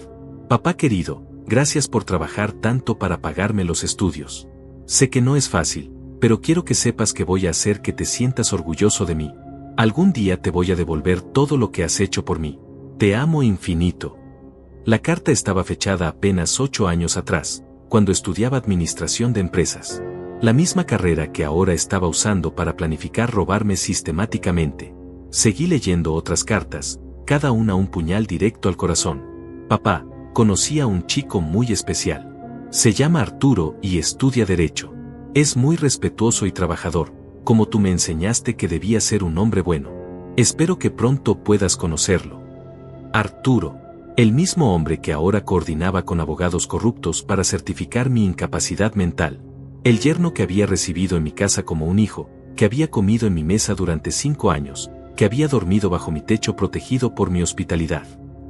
Papá querido, gracias por trabajar tanto para pagarme los estudios. Sé que no es fácil, pero quiero que sepas que voy a hacer que te sientas orgulloso de mí. Algún día te voy a devolver todo lo que has hecho por mí. Te amo infinito. La carta estaba fechada apenas 8 años atrás, cuando estudiaba administración de empresas. La misma carrera que ahora estaba usando para planificar robarme sistemáticamente. Seguí leyendo otras cartas, cada una un puñal directo al corazón. Papá, conocí a un chico muy especial. Se llama Arturo y estudia Derecho. Es muy respetuoso y trabajador, como tú me enseñaste que debía ser un hombre bueno. Espero que pronto puedas conocerlo. Arturo, el mismo hombre que ahora coordinaba con abogados corruptos para certificar mi incapacidad mental. El yerno que había recibido en mi casa como un hijo, que había comido en mi mesa durante 5 años, que había dormido bajo mi techo protegido por mi hospitalidad.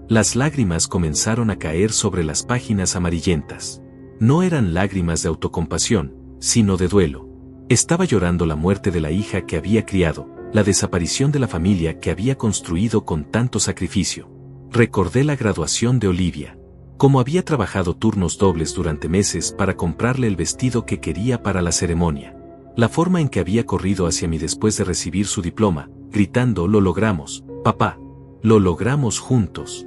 Las lágrimas comenzaron a caer sobre las páginas amarillentas. No eran lágrimas de autocompasión, sino de duelo. Estaba llorando la muerte de la hija que había criado, la desaparición de la familia que había construido con tanto sacrificio. Recordé la graduación de Olivia. Cómo había trabajado turnos dobles durante meses para comprarle el vestido que quería para la ceremonia. La forma en que había corrido hacia mí después de recibir su diploma, gritando: «Lo logramos, papá. Lo logramos juntos».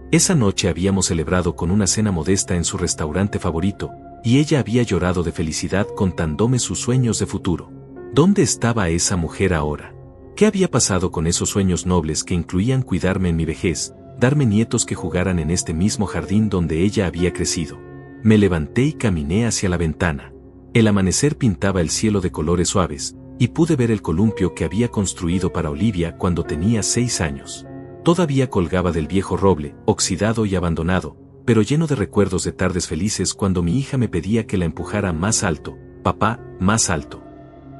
Esa noche habíamos celebrado con una cena modesta en su restaurante favorito, y ella había llorado de felicidad contándome sus sueños de futuro. ¿Dónde estaba esa mujer ahora? ¿Qué había pasado con esos sueños nobles que incluían cuidarme en mi vejez, darme nietos que jugaran en este mismo jardín donde ella había crecido? Me levanté y caminé hacia la ventana. El amanecer pintaba el cielo de colores suaves, y pude ver el columpio que había construido para Olivia cuando tenía 6 años. Todavía colgaba del viejo roble, oxidado y abandonado, pero lleno de recuerdos de tardes felices cuando mi hija me pedía que la empujara más alto. «Papá, más alto».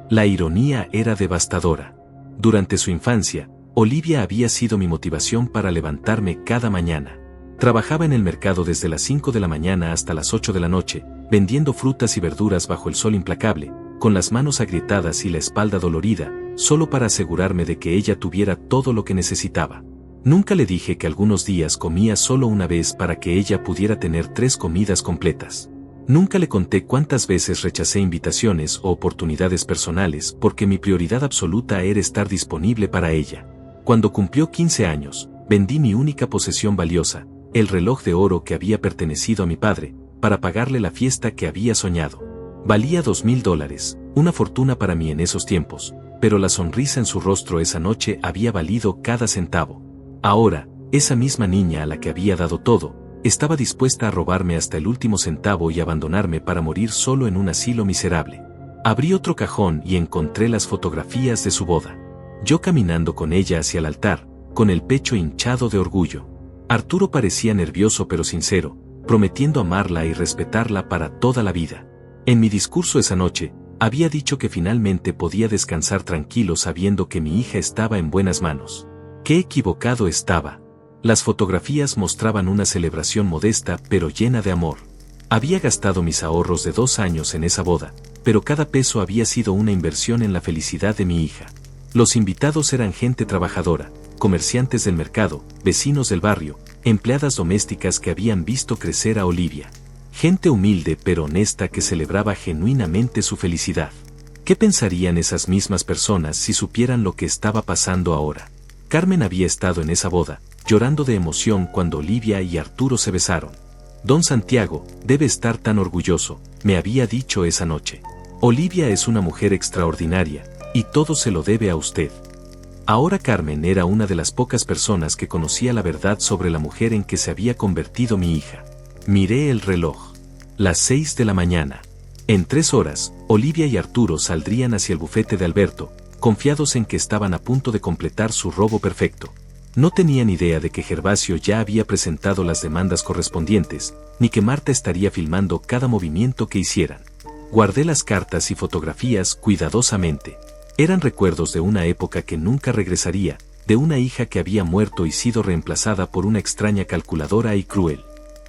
La ironía era devastadora. Durante su infancia, Olivia había sido mi motivación para levantarme cada mañana. Trabajaba en el mercado desde las 5 de la mañana hasta las 8 de la noche, vendiendo frutas y verduras bajo el sol implacable, con las manos agrietadas y la espalda dolorida, solo para asegurarme de que ella tuviera todo lo que necesitaba. Nunca le dije que algunos días comía solo una vez para que ella pudiera tener 3 comidas completas. Nunca le conté cuántas veces rechacé invitaciones o oportunidades personales porque mi prioridad absoluta era estar disponible para ella. Cuando cumplió 15 años, vendí mi única posesión valiosa, el reloj de oro que había pertenecido a mi padre, para pagarle la fiesta que había soñado. Valía $2000, una fortuna para mí en esos tiempos, pero la sonrisa en su rostro esa noche había valido cada centavo. Ahora, esa misma niña a la que había dado todo, estaba dispuesta a robarme hasta el último centavo y abandonarme para morir solo en un asilo miserable. Abrí otro cajón y encontré las fotografías de su boda. Yo caminando con ella hacia el altar, con el pecho hinchado de orgullo. Arturo parecía nervioso pero sincero, prometiendo amarla y respetarla para toda la vida. En mi discurso esa noche, había dicho que finalmente podía descansar tranquilo sabiendo que mi hija estaba en buenas manos. ¡Qué equivocado estaba! Las fotografías mostraban una celebración modesta pero llena de amor. Había gastado mis ahorros de 2 años en esa boda, pero cada peso había sido una inversión en la felicidad de mi hija. Los invitados eran gente trabajadora, comerciantes del mercado, vecinos del barrio, empleadas domésticas que habían visto crecer a Olivia. Gente humilde pero honesta que celebraba genuinamente su felicidad. ¿Qué pensarían esas mismas personas si supieran lo que estaba pasando ahora? Carmen había estado en esa boda, llorando de emoción cuando Olivia y Arturo se besaron. Don Santiago debe estar tan orgulloso, me había dicho esa noche. Olivia es una mujer extraordinaria, y todo se lo debe a usted. Ahora Carmen era una de las pocas personas que conocía la verdad sobre la mujer en que se había convertido mi hija. Miré el reloj. Las 6 de la mañana. En 3 horas, Olivia y Arturo saldrían hacia el bufete de Alberto, confiados en que estaban a punto de completar su robo perfecto. No tenían idea de que Gervasio ya había presentado las demandas correspondientes, ni que Marta estaría filmando cada movimiento que hicieran. Guardé las cartas y fotografías cuidadosamente. Eran recuerdos de una época que nunca regresaría, de una hija que había muerto y sido reemplazada por una extraña calculadora y cruel.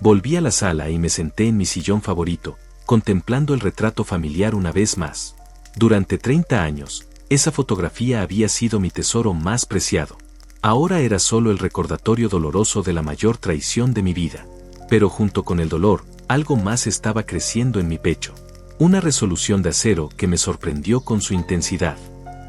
Volví a la sala y me senté en mi sillón favorito, contemplando el retrato familiar una vez más. Durante 30 años, esa fotografía había sido mi tesoro más preciado. Ahora era solo el recordatorio doloroso de la mayor traición de mi vida. Pero junto con el dolor, algo más estaba creciendo en mi pecho. Una resolución de acero que me sorprendió con su intensidad.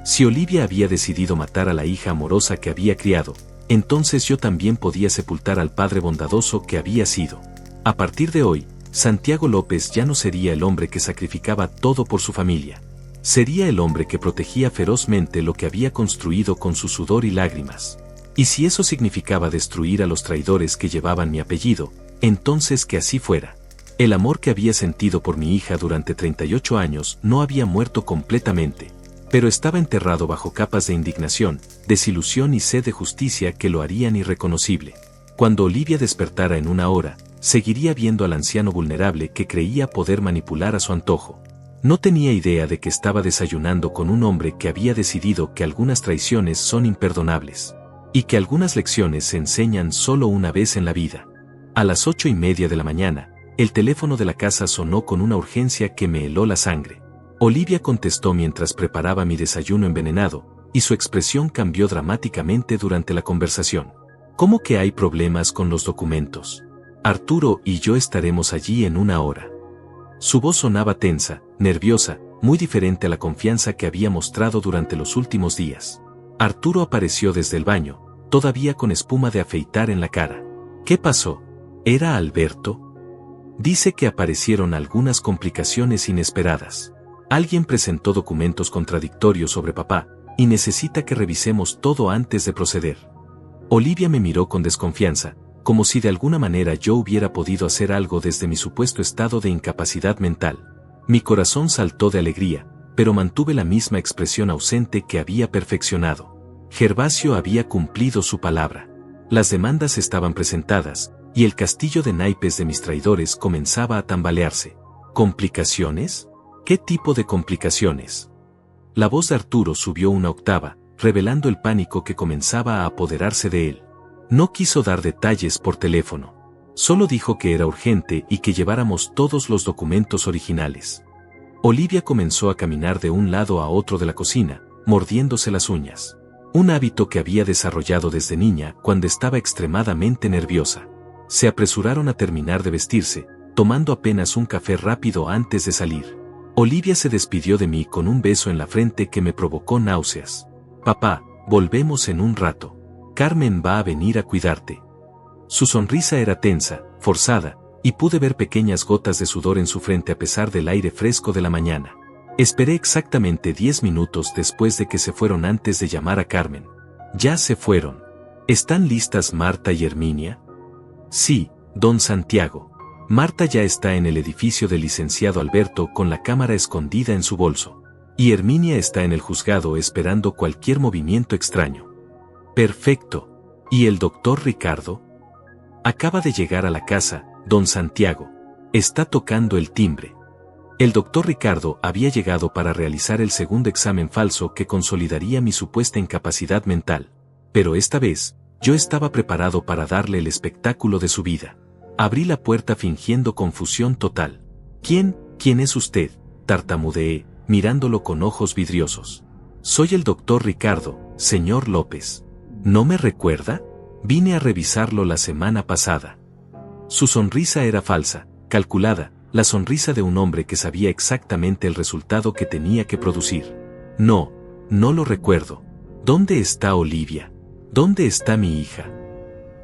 Si Olivia había decidido matar a la hija amorosa que había criado, entonces yo también podía sepultar al padre bondadoso que había sido. A partir de hoy, Santiago López ya no sería el hombre que sacrificaba todo por su familia. Sería el hombre que protegía ferozmente lo que había construido con su sudor y lágrimas. Y si eso significaba destruir a los traidores que llevaban mi apellido, entonces que así fuera. El amor que había sentido por mi hija durante 38 años no había muerto completamente, pero estaba enterrado bajo capas de indignación, desilusión y sed de justicia que lo harían irreconocible. Cuando Olivia despertara en una hora, seguiría viendo al anciano vulnerable que creía poder manipular a su antojo. No tenía idea de que estaba desayunando con un hombre que había decidido que algunas traiciones son imperdonables, y que algunas lecciones se enseñan solo una vez en la vida. A las 8:30 de la mañana, el teléfono de la casa sonó con una urgencia que me heló la sangre. Olivia contestó mientras preparaba mi desayuno envenenado, y su expresión cambió dramáticamente durante la conversación. ¿Cómo que hay problemas con los documentos? Arturo y yo estaremos allí en una hora. Su voz sonaba tensa, nerviosa, muy diferente a la confianza que había mostrado durante los últimos días. Arturo apareció desde el baño, todavía con espuma de afeitar en la cara. ¿Qué pasó? ¿Era Alberto? Dice que aparecieron algunas complicaciones inesperadas. Alguien presentó documentos contradictorios sobre papá, y necesita que revisemos todo antes de proceder. Olivia me miró con desconfianza, como si de alguna manera yo hubiera podido hacer algo desde mi supuesto estado de incapacidad mental. Mi corazón saltó de alegría, pero mantuve la misma expresión ausente que había perfeccionado. Gervasio había cumplido su palabra. Las demandas estaban presentadas, y el castillo de naipes de mis traidores comenzaba a tambalearse. ¿Complicaciones? ¿Qué tipo de complicaciones? La voz de Arturo subió una octava, revelando el pánico que comenzaba a apoderarse de él. No quiso dar detalles por teléfono. Solo dijo que era urgente y que lleváramos todos los documentos originales. Olivia comenzó a caminar de un lado a otro de la cocina, mordiéndose las uñas. Un hábito que había desarrollado desde niña cuando estaba extremadamente nerviosa. Se apresuraron a terminar de vestirse, tomando apenas un café rápido antes de salir. Olivia se despidió de mí con un beso en la frente que me provocó náuseas. Papá, volvemos en un rato. Carmen va a venir a cuidarte. Su sonrisa era tensa, forzada, y pude ver pequeñas gotas de sudor en su frente a pesar del aire fresco de la mañana. Esperé exactamente 10 minutos después de que se fueron antes de llamar a Carmen. Ya se fueron. ¿Están listas Marta y Herminia? Sí, don Santiago. Marta ya está en el edificio del licenciado Alberto con la cámara escondida en su bolso. Y Herminia está en el juzgado esperando cualquier movimiento extraño. Perfecto. ¿Y el doctor Ricardo? Acaba de llegar a la casa, don Santiago. Está tocando el timbre. El doctor Ricardo había llegado para realizar el segundo examen falso que consolidaría mi supuesta incapacidad mental. Pero esta vez, yo estaba preparado para darle el espectáculo de su vida. Abrí la puerta fingiendo confusión total. ¿Quién es usted?, tartamudeé, mirándolo con ojos vidriosos. Soy el doctor Ricardo, señor López. ¿No me recuerda? Vine a revisarlo la semana pasada. Su sonrisa era falsa, calculada, la sonrisa de un hombre que sabía exactamente el resultado que tenía que producir. No lo recuerdo. ¿Dónde está Olivia? ¿Dónde está mi hija?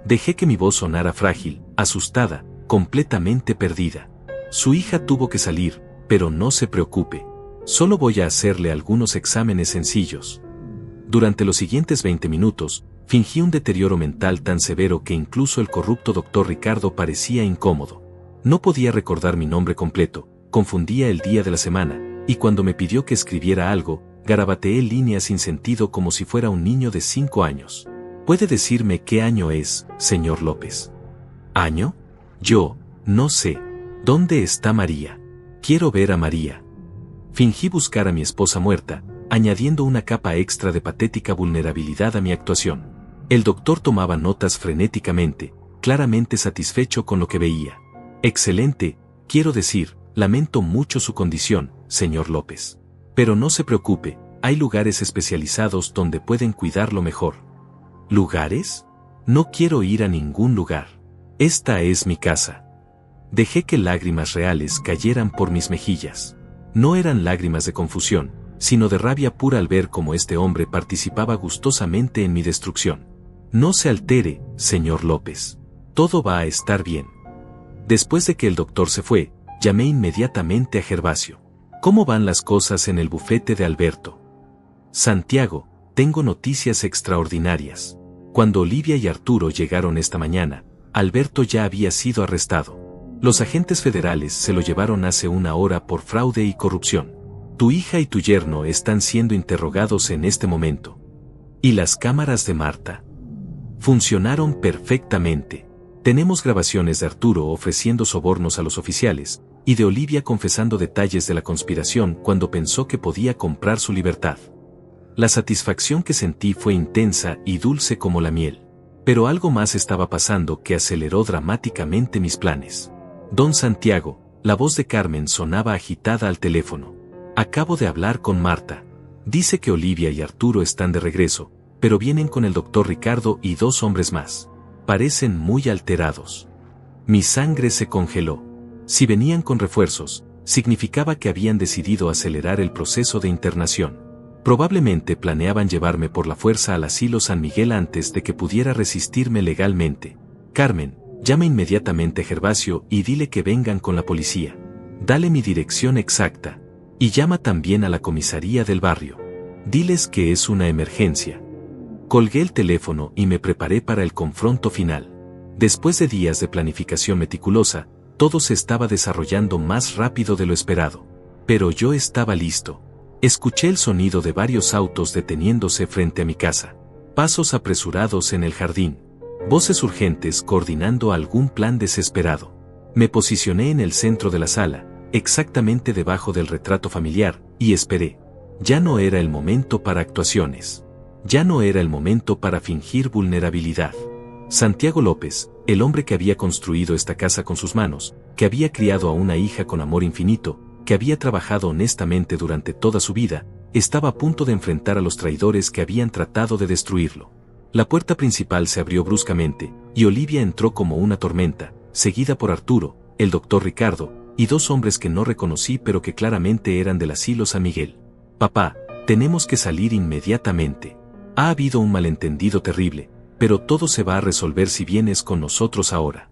Dejé que mi voz sonara frágil, asustada, completamente perdida. Su hija tuvo que salir, pero no se preocupe. Solo voy a hacerle algunos exámenes sencillos. Durante los siguientes 20 minutos, fingí un deterioro mental tan severo que incluso el corrupto doctor Ricardo parecía incómodo. No podía recordar mi nombre completo, confundía el día de la semana, y cuando me pidió que escribiera algo, garabateé líneas sin sentido como si fuera un niño de 5 años. ¿Puede decirme qué año es, señor López? ¿Año? Yo, no sé. ¿Dónde está María? Quiero ver a María. Fingí buscar a mi esposa muerta, añadiendo una capa extra de patética vulnerabilidad a mi actuación. El doctor tomaba notas frenéticamente, claramente satisfecho con lo que veía. Excelente, quiero decir, lamento mucho su condición, señor López. Pero no se preocupe, hay lugares especializados donde pueden cuidarlo mejor. ¿Lugares? No quiero ir a ningún lugar. Esta es mi casa. Dejé que lágrimas reales cayeran por mis mejillas. No eran lágrimas de confusión, sino de rabia pura al ver cómo este hombre participaba gustosamente en mi destrucción. No se altere, señor López. Todo va a estar bien. Después de que el doctor se fue, llamé inmediatamente a Gervasio. ¿Cómo van las cosas en el bufete de Alberto? Santiago, tengo noticias extraordinarias. Cuando Olivia y Arturo llegaron esta mañana, Alberto ya había sido arrestado. Los agentes federales se lo llevaron hace una hora por fraude y corrupción. Tu hija y tu yerno están siendo interrogados en este momento. ¿Y las cámaras de Marta? Funcionaron perfectamente. Tenemos grabaciones de Arturo ofreciendo sobornos a los oficiales, y de Olivia confesando detalles de la conspiración cuando pensó que podía comprar su libertad. La satisfacción que sentí fue intensa y dulce como la miel. Pero algo más estaba pasando que aceleró dramáticamente mis planes. Don Santiago, la voz de Carmen sonaba agitada al teléfono. Acabo de hablar con Marta. Dice que Olivia y Arturo están de regreso, pero vienen con el doctor Ricardo y 2 hombres más. Parecen muy alterados. Mi sangre se congeló. Si venían con refuerzos, significaba que habían decidido acelerar el proceso de internación. Probablemente planeaban llevarme por la fuerza al asilo San Miguel antes de que pudiera resistirme legalmente. Carmen, llama inmediatamente a Gervasio y dile que vengan con la policía. Dale mi dirección exacta. Y llama también a la comisaría del barrio. Diles que es una emergencia. Colgué el teléfono y me preparé para el confronto final. Después de días de planificación meticulosa, todo se estaba desarrollando más rápido de lo esperado. Pero yo estaba listo. Escuché el sonido de varios autos deteniéndose frente a mi casa. Pasos apresurados en el jardín. Voces urgentes coordinando algún plan desesperado. Me posicioné en el centro de la sala, exactamente debajo del retrato familiar, y esperé. Ya no era el momento para actuaciones. Ya no era el momento para fingir vulnerabilidad. Santiago López, el hombre que había construido esta casa con sus manos, que había criado a una hija con amor infinito, que había trabajado honestamente durante toda su vida, estaba a punto de enfrentar a los traidores que habían tratado de destruirlo. La puerta principal se abrió bruscamente, y Olivia entró como una tormenta, seguida por Arturo, el doctor Ricardo, y 2 hombres que no reconocí pero que claramente eran del asilo San Miguel. Papá, tenemos que salir inmediatamente. Ha habido un malentendido terrible, pero todo se va a resolver si vienes con nosotros ahora.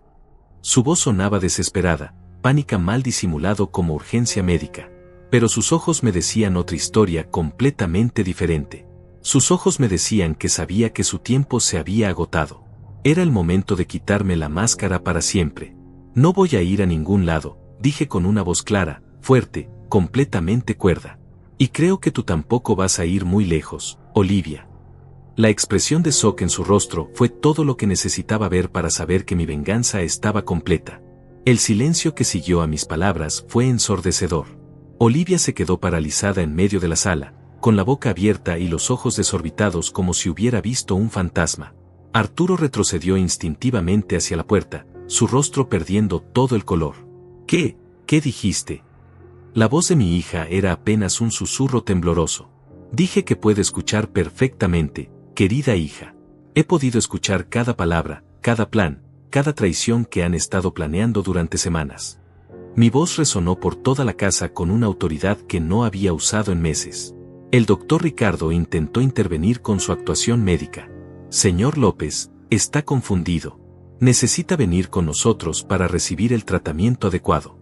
Su voz sonaba desesperada, pánica mal disimulado como urgencia médica. Pero sus ojos me decían otra historia completamente diferente. Sus ojos me decían que sabía que su tiempo se había agotado. Era el momento de quitarme la máscara para siempre. No voy a ir a ningún lado, dije con una voz clara, fuerte, completamente cuerda. Y creo que tú tampoco vas a ir muy lejos, Olivia. La expresión de shock en su rostro fue todo lo que necesitaba ver para saber que mi venganza estaba completa. El silencio que siguió a mis palabras fue ensordecedor. Olivia se quedó paralizada en medio de la sala, con la boca abierta y los ojos desorbitados como si hubiera visto un fantasma. Arturo retrocedió instintivamente hacia la puerta, su rostro perdiendo todo el color. ¿Qué? ¿Qué dijiste? La voz de mi hija era apenas un susurro tembloroso. Dije que puede escuchar perfectamente, querida hija. He podido escuchar cada palabra, cada plan, cada traición que han estado planeando durante semanas. Mi voz resonó por toda la casa con una autoridad que no había usado en meses. El doctor Ricardo intentó intervenir con su actuación médica. Señor López, está confundido. Necesita venir con nosotros para recibir el tratamiento adecuado.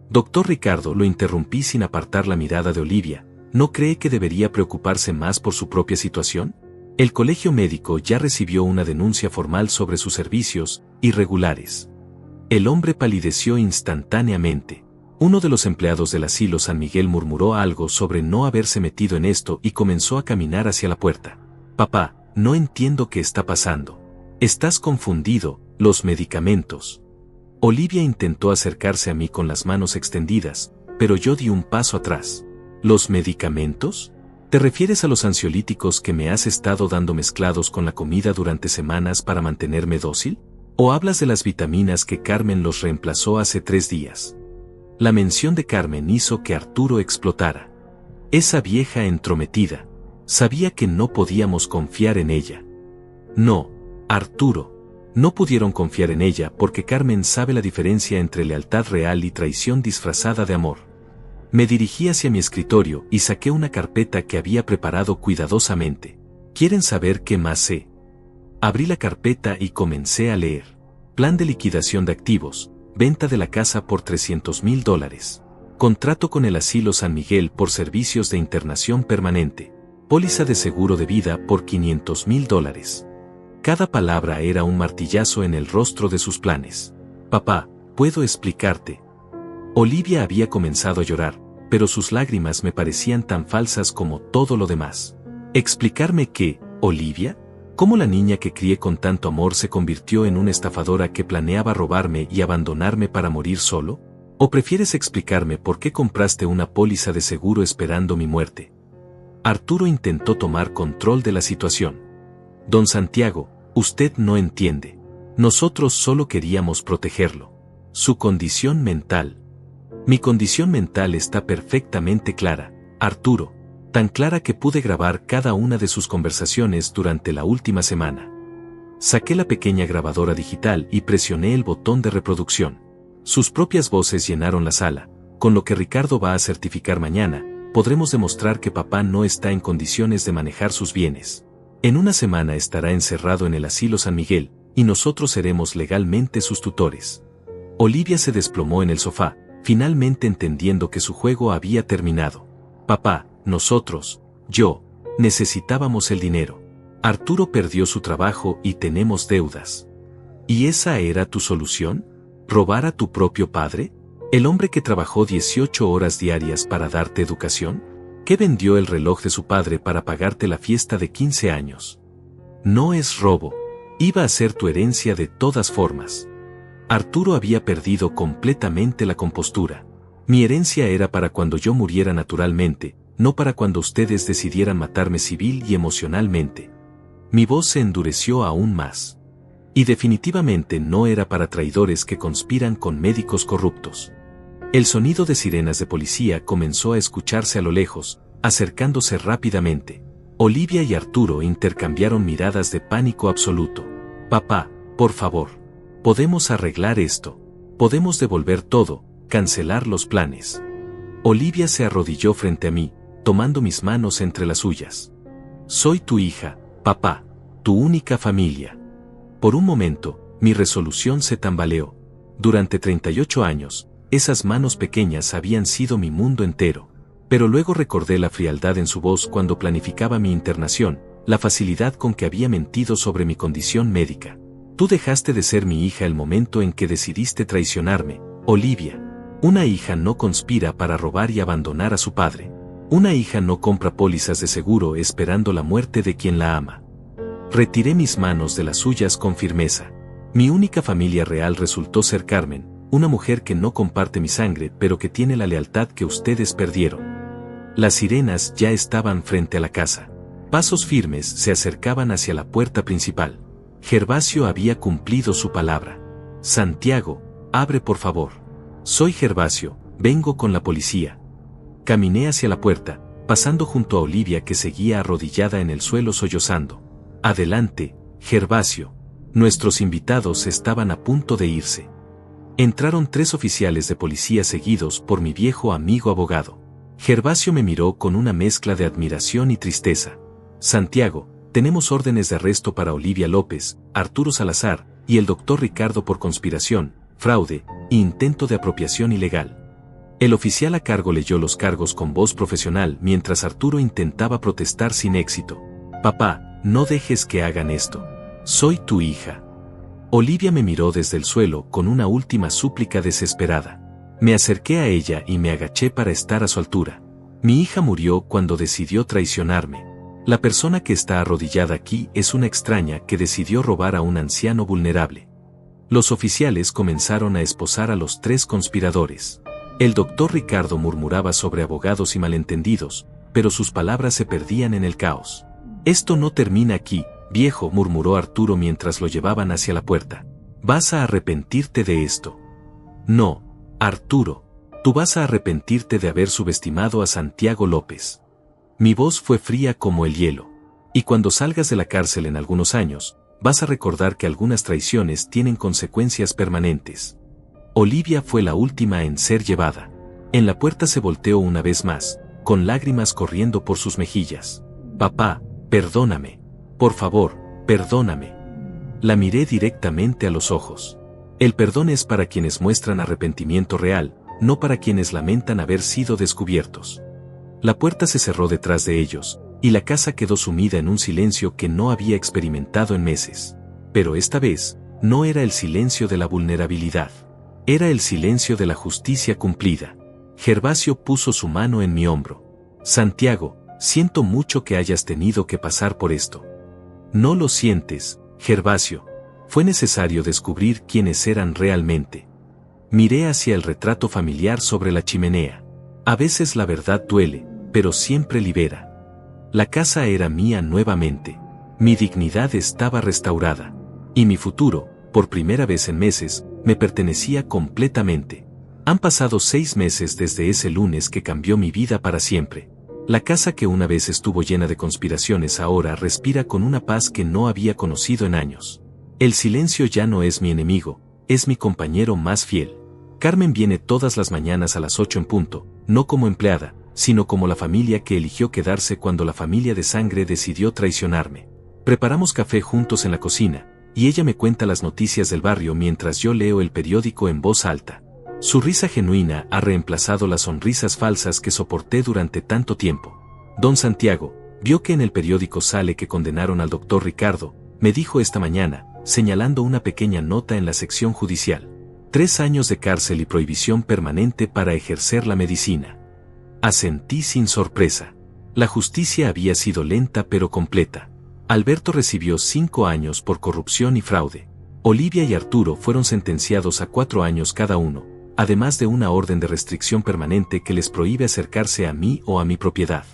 Doctor Ricardo, lo interrumpí sin apartar la mirada de Olivia. ¿No cree que debería preocuparse más por su propia situación? El colegio médico ya recibió una denuncia formal sobre sus servicios irregulares. El hombre palideció instantáneamente. Uno de los empleados del asilo San Miguel murmuró algo sobre no haberse metido en esto y comenzó a caminar hacia la puerta. Papá, no entiendo qué está pasando. Estás confundido, los medicamentos. Olivia intentó acercarse a mí con las manos extendidas, pero yo di un paso atrás. ¿Los medicamentos? ¿Te refieres a los ansiolíticos que me has estado dando mezclados con la comida durante semanas para mantenerme dócil? ¿O hablas de las vitaminas que Carmen los reemplazó hace 3 días? La mención de Carmen hizo que Arturo explotara. Esa vieja entrometida. Sabía que no podíamos confiar en ella. No, Arturo. No pudieron confiar en ella porque Carmen sabe la diferencia entre lealtad real y traición disfrazada de amor. Me dirigí hacia mi escritorio y saqué una carpeta que había preparado cuidadosamente. ¿Quieren saber qué más sé? Abrí la carpeta y comencé a leer. Plan de liquidación de activos, venta de la casa por $300,000. Contrato con el asilo San Miguel por servicios de internación permanente. Póliza de seguro de vida por $500,000. Cada palabra era un martillazo en el rostro de sus planes. Papá, ¿puedo explicarte? Olivia había comenzado a llorar, pero sus lágrimas me parecían tan falsas como todo lo demás. ¿Explicarme qué, Olivia? ¿Cómo la niña que crié con tanto amor se convirtió en una estafadora que planeaba robarme y abandonarme para morir solo? ¿O prefieres explicarme por qué compraste una póliza de seguro esperando mi muerte? Arturo intentó tomar control de la situación. Don Santiago, usted no entiende. Nosotros solo queríamos protegerlo. Su condición mental. Mi condición mental está perfectamente clara, Arturo. Tan clara que pude grabar cada una de sus conversaciones durante la última semana. Saqué la pequeña grabadora digital y presioné el botón de reproducción. Sus propias voces llenaron la sala. Con lo que Ricardo va a certificar mañana, podremos demostrar que papá no está en condiciones de manejar sus bienes. En una semana estará encerrado en el asilo San Miguel, y nosotros seremos legalmente sus tutores. Olivia se desplomó en el sofá, finalmente entendiendo que su juego había terminado. Papá, nosotros, yo, necesitábamos el dinero. Arturo perdió su trabajo y tenemos deudas. ¿Y esa era tu solución? ¿Robar a tu propio padre? ¿El hombre que trabajó 18 horas diarias para darte educación? ¿Que vendió el reloj de su padre para pagarte la fiesta de 15 años? No es robo. Iba a ser tu herencia de todas formas. Arturo había perdido completamente la compostura. Mi herencia era para cuando yo muriera naturalmente, no para cuando ustedes decidieran matarme civil y emocionalmente. Mi voz se endureció aún más. Y definitivamente no era para traidores que conspiran con médicos corruptos. El sonido de sirenas de policía comenzó a escucharse a lo lejos, acercándose rápidamente. Olivia y Arturo intercambiaron miradas de pánico absoluto. Papá, por favor. Podemos arreglar esto. Podemos devolver todo, cancelar los planes. Olivia se arrodilló frente a mí, tomando mis manos entre las suyas. Soy tu hija, papá, tu única familia. Por un momento, mi resolución se tambaleó. Durante 38 años, esas manos pequeñas habían sido mi mundo entero. Pero luego recordé la frialdad en su voz cuando planificaba mi internación, la facilidad con que había mentido sobre mi condición médica. Tú dejaste de ser mi hija el momento en que decidiste traicionarme, Olivia. Una hija no conspira para robar y abandonar a su padre. Una hija no compra pólizas de seguro esperando la muerte de quien la ama. Retiré mis manos de las suyas con firmeza. Mi única familia real resultó ser Carmen, una mujer que no comparte mi sangre pero que tiene la lealtad que ustedes perdieron. Las sirenas ya estaban frente a la casa. Pasos firmes se acercaban hacia la puerta principal. Gervasio había cumplido su palabra. Santiago, abre por favor. Soy Gervasio, vengo con la policía. Caminé hacia la puerta, pasando junto a Olivia que seguía arrodillada en el suelo sollozando. Adelante, Gervasio. Nuestros invitados estaban a punto de irse. Entraron 3 oficiales de policía seguidos por mi viejo amigo abogado. Gervasio me miró con una mezcla de admiración y tristeza. Santiago, tenemos órdenes de arresto para Olivia López, Arturo Salazar, y el doctor Ricardo por conspiración, fraude, e intento de apropiación ilegal. El oficial a cargo leyó los cargos con voz profesional mientras Arturo intentaba protestar sin éxito. Papá, no dejes que hagan esto. Soy tu hija. Olivia me miró desde el suelo con una última súplica desesperada. Me acerqué a ella y me agaché para estar a su altura. Mi hija murió cuando decidió traicionarme. La persona que está arrodillada aquí es una extraña que decidió robar a un anciano vulnerable. Los oficiales comenzaron a esposar a los 3 conspiradores. El doctor Ricardo murmuraba sobre abogados y malentendidos, pero sus palabras se perdían en el caos. Esto no termina aquí, viejo, murmuró Arturo mientras lo llevaban hacia la puerta. Vas a arrepentirte de esto. No, Arturo, tú vas a arrepentirte de haber subestimado a Santiago López. Mi voz fue fría como el hielo. Y cuando salgas de la cárcel en algunos años, vas a recordar que algunas traiciones tienen consecuencias permanentes. Olivia fue la última en ser llevada. En la puerta se volteó una vez más, con lágrimas corriendo por sus mejillas. Papá, perdóname. Por favor, perdóname. La miré directamente a los ojos. El perdón es para quienes muestran arrepentimiento real, no para quienes lamentan haber sido descubiertos. La puerta se cerró detrás de ellos, y la casa quedó sumida en un silencio que no había experimentado en meses. Pero esta vez, no era el silencio de la vulnerabilidad. Era el silencio de la justicia cumplida. Gervasio puso su mano en mi hombro. Santiago, siento mucho que hayas tenido que pasar por esto. No lo sientes, Gervasio. Fue necesario descubrir quiénes eran realmente. Miré hacia el retrato familiar sobre la chimenea. A veces la verdad duele, pero siempre libera. La casa era mía nuevamente. Mi dignidad estaba restaurada. Y mi futuro, por primera vez en meses, me pertenecía completamente. Han pasado 6 meses desde ese lunes que cambió mi vida para siempre. La casa que una vez estuvo llena de conspiraciones ahora respira con una paz que no había conocido en años. El silencio ya no es mi enemigo, es mi compañero más fiel. Carmen viene todas las mañanas a las 8 en punto, no como empleada, sino como la familia que eligió quedarse cuando la familia de sangre decidió traicionarme. Preparamos café juntos en la cocina, y ella me cuenta las noticias del barrio mientras yo leo el periódico en voz alta. Su risa genuina ha reemplazado las sonrisas falsas que soporté durante tanto tiempo. Don Santiago, vio que en el periódico sale que condenaron al doctor Ricardo, me dijo esta mañana, señalando una pequeña nota en la sección judicial. 3 años de cárcel y prohibición permanente para ejercer la medicina. Asentí sin sorpresa. La justicia había sido lenta pero completa. Alberto recibió 5 años por corrupción y fraude. Olivia y Arturo fueron sentenciados a 4 años cada uno, además de una orden de restricción permanente que les prohíbe acercarse a mí o a mi propiedad.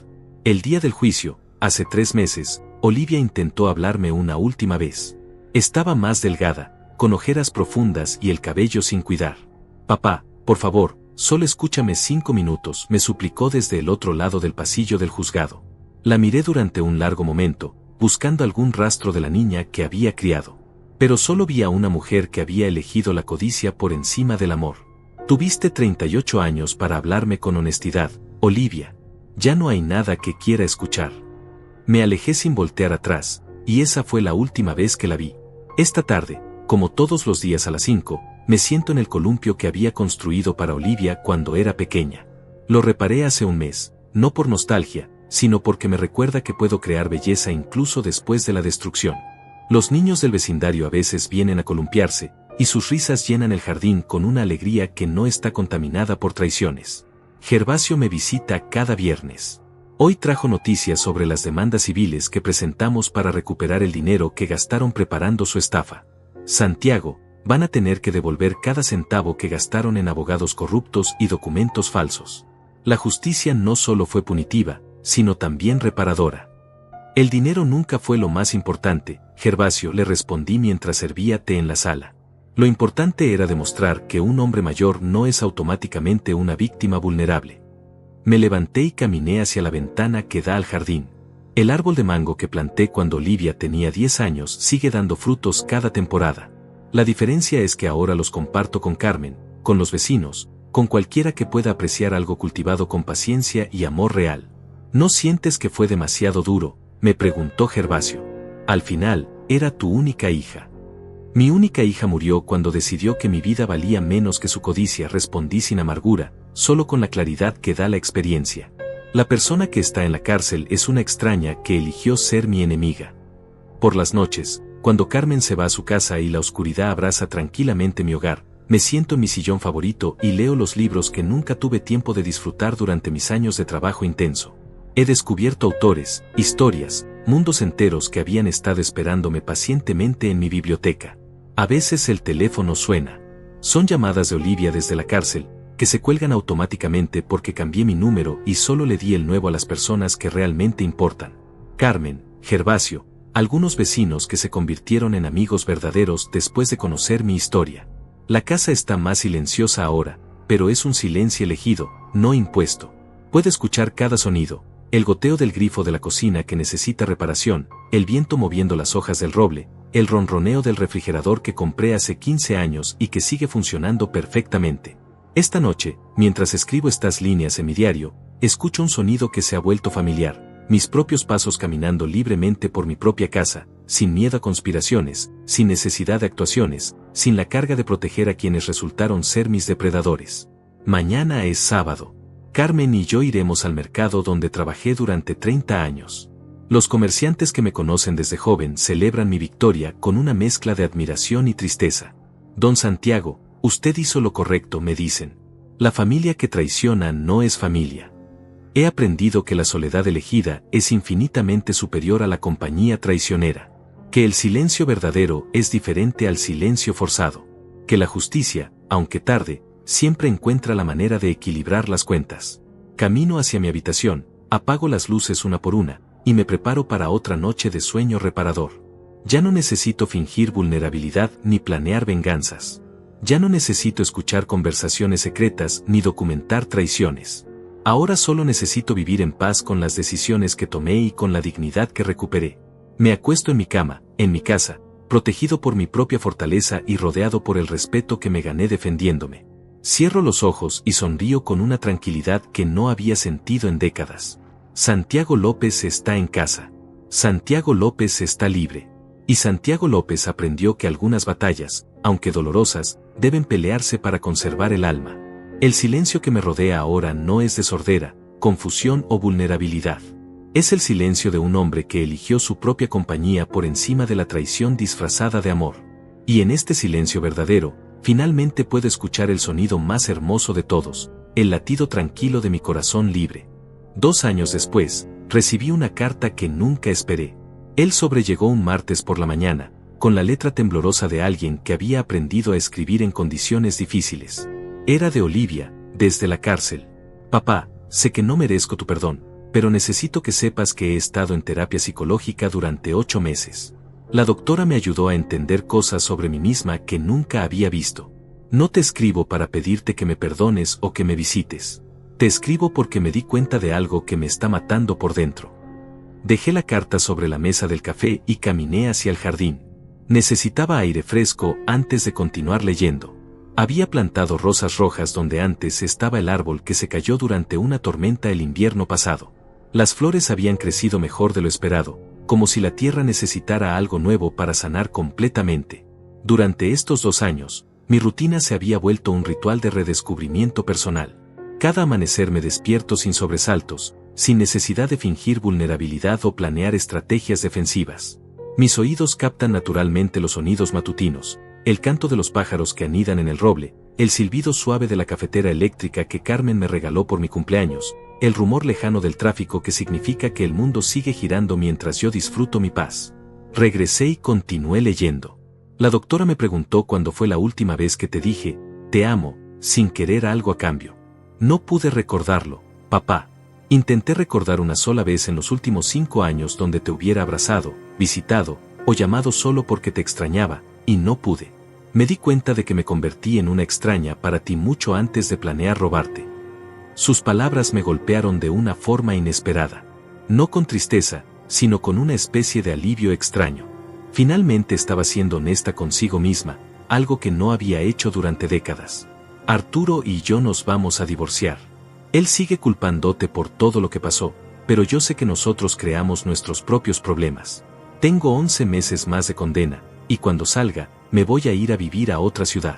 El día del juicio, hace 3 meses, Olivia intentó hablarme una última vez. Estaba más delgada, con ojeras profundas y el cabello sin cuidar. Papá, por favor, solo escúchame 5 minutos, me suplicó desde el otro lado del pasillo del juzgado. La miré durante un largo momento, buscando algún rastro de la niña que había criado. Pero solo vi a una mujer que había elegido la codicia por encima del amor. Tuviste 38 años para hablarme con honestidad, Olivia. Ya no hay nada que quiera escuchar. Me alejé sin voltear atrás, y esa fue la última vez que la vi. Esta tarde, como todos los días a las 5, me siento en el columpio que había construido para Olivia cuando era pequeña. Lo reparé hace un mes, no por nostalgia, sino porque me recuerda que puedo crear belleza incluso después de la destrucción. Los niños del vecindario a veces vienen a columpiarse, y sus risas llenan el jardín con una alegría que no está contaminada por traiciones. Gervasio me visita cada viernes. Hoy trajo noticias sobre las demandas civiles que presentamos para recuperar el dinero que gastaron preparando su estafa. Santiago, van a tener que devolver cada centavo que gastaron en abogados corruptos y documentos falsos. La justicia no solo fue punitiva, sino también reparadora. El dinero nunca fue lo más importante, Gervasio, le respondí mientras servía té en la sala. Lo importante era demostrar que un hombre mayor no es automáticamente una víctima vulnerable. Me levanté y caminé hacia la ventana que da al jardín. El árbol de mango que planté cuando Olivia tenía 10 años sigue dando frutos cada temporada. La diferencia es que ahora los comparto con Carmen, con los vecinos, con cualquiera que pueda apreciar algo cultivado con paciencia y amor real. ¿No sientes que fue demasiado duro?, me preguntó Gervasio. Al final, era tu única hija. Mi única hija murió cuando decidió que mi vida valía menos que su codicia, respondí sin amargura, solo con la claridad que da la experiencia. La persona que está en la cárcel es una extraña que eligió ser mi enemiga. Por las noches, cuando Carmen se va a su casa y la oscuridad abraza tranquilamente mi hogar, me siento en mi sillón favorito y leo los libros que nunca tuve tiempo de disfrutar durante mis años de trabajo intenso. He descubierto autores, historias, mundos enteros que habían estado esperándome pacientemente en mi biblioteca. A veces el teléfono suena. Son llamadas de Olivia desde la cárcel, que se cuelgan automáticamente porque cambié mi número y solo le di el nuevo a las personas que realmente importan. Carmen, Gervasio, algunos vecinos que se convirtieron en amigos verdaderos después de conocer mi historia. La casa está más silenciosa ahora, pero es un silencio elegido, no impuesto. Puedo escuchar cada sonido, el goteo del grifo de la cocina que necesita reparación, el viento moviendo las hojas del roble, el ronroneo del refrigerador que compré hace 15 años y que sigue funcionando perfectamente. Esta noche, mientras escribo estas líneas en mi diario, escucho un sonido que se ha vuelto familiar, mis propios pasos caminando libremente por mi propia casa, sin miedo a conspiraciones, sin necesidad de actuaciones, sin la carga de proteger a quienes resultaron ser mis depredadores. Mañana es sábado. Carmen y yo iremos al mercado donde trabajé durante 30 años. Los comerciantes que me conocen desde joven celebran mi victoria con una mezcla de admiración y tristeza. Don Santiago, usted hizo lo correcto, me dicen. La familia que traiciona no es familia. He aprendido que la soledad elegida es infinitamente superior a la compañía traicionera. Que el silencio verdadero es diferente al silencio forzado. Que la justicia, aunque tarde, siempre encuentra la manera de equilibrar las cuentas. Camino hacia mi habitación, apago las luces una por una, y me preparo para otra noche de sueño reparador. Ya no necesito fingir vulnerabilidad ni planear venganzas. Ya no necesito escuchar conversaciones secretas ni documentar traiciones. Ahora solo necesito vivir en paz con las decisiones que tomé y con la dignidad que recuperé. Me acuesto en mi cama, en mi casa, protegido por mi propia fortaleza y rodeado por el respeto que me gané defendiéndome. Cierro los ojos y sonrío con una tranquilidad que no había sentido en décadas. Santiago López está en casa. Santiago López está libre. Y Santiago López aprendió que algunas batallas, aunque dolorosas, deben pelearse para conservar el alma. El silencio que me rodea ahora no es de sordera, confusión o vulnerabilidad. Es el silencio de un hombre que eligió su propia compañía por encima de la traición disfrazada de amor. Y en este silencio verdadero, finalmente puedo escuchar el sonido más hermoso de todos, el latido tranquilo de mi corazón libre. 2 años después, recibí una carta que nunca esperé. Él sobrellegó un martes por la mañana, con la letra temblorosa de alguien que había aprendido a escribir en condiciones difíciles. Era de Olivia, desde la cárcel. Papá, sé que no merezco tu perdón, pero necesito que sepas que he estado en terapia psicológica durante 8 meses. La doctora me ayudó a entender cosas sobre mí misma que nunca había visto. No te escribo para pedirte que me perdones o que me visites. Te escribo porque me di cuenta de algo que me está matando por dentro. Dejé la carta sobre la mesa del café y caminé hacia el jardín. Necesitaba aire fresco antes de continuar leyendo. Había plantado rosas rojas donde antes estaba el árbol que se cayó durante una tormenta el invierno pasado. Las flores habían crecido mejor de lo esperado, como si la tierra necesitara algo nuevo para sanar completamente. Durante estos 2 años, mi rutina se había vuelto un ritual de redescubrimiento personal. Cada amanecer me despierto sin sobresaltos, sin necesidad de fingir vulnerabilidad o planear estrategias defensivas. Mis oídos captan naturalmente los sonidos matutinos, el canto de los pájaros que anidan en el roble, el silbido suave de la cafetera eléctrica que Carmen me regaló por mi cumpleaños, el rumor lejano del tráfico que significa que el mundo sigue girando mientras yo disfruto mi paz. Regresé y continué leyendo. La doctora me preguntó cuándo fue la última vez que te dije, te amo, sin querer algo a cambio. No pude recordarlo, papá. Intenté recordar una sola vez en los últimos 5 años donde te hubiera abrazado, visitado, o llamado solo porque te extrañaba, y no pude. Me di cuenta de que me convertí en una extraña para ti mucho antes de planear robarte. Sus palabras me golpearon de una forma inesperada. No con tristeza, sino con una especie de alivio extraño. Finalmente estaba siendo honesta consigo misma, algo que no había hecho durante décadas. Arturo y yo nos vamos a divorciar. Él sigue culpándote por todo lo que pasó, pero yo sé que nosotros creamos nuestros propios problemas. Tengo 11 meses más de condena, y cuando salga, me voy a ir a vivir a otra ciudad.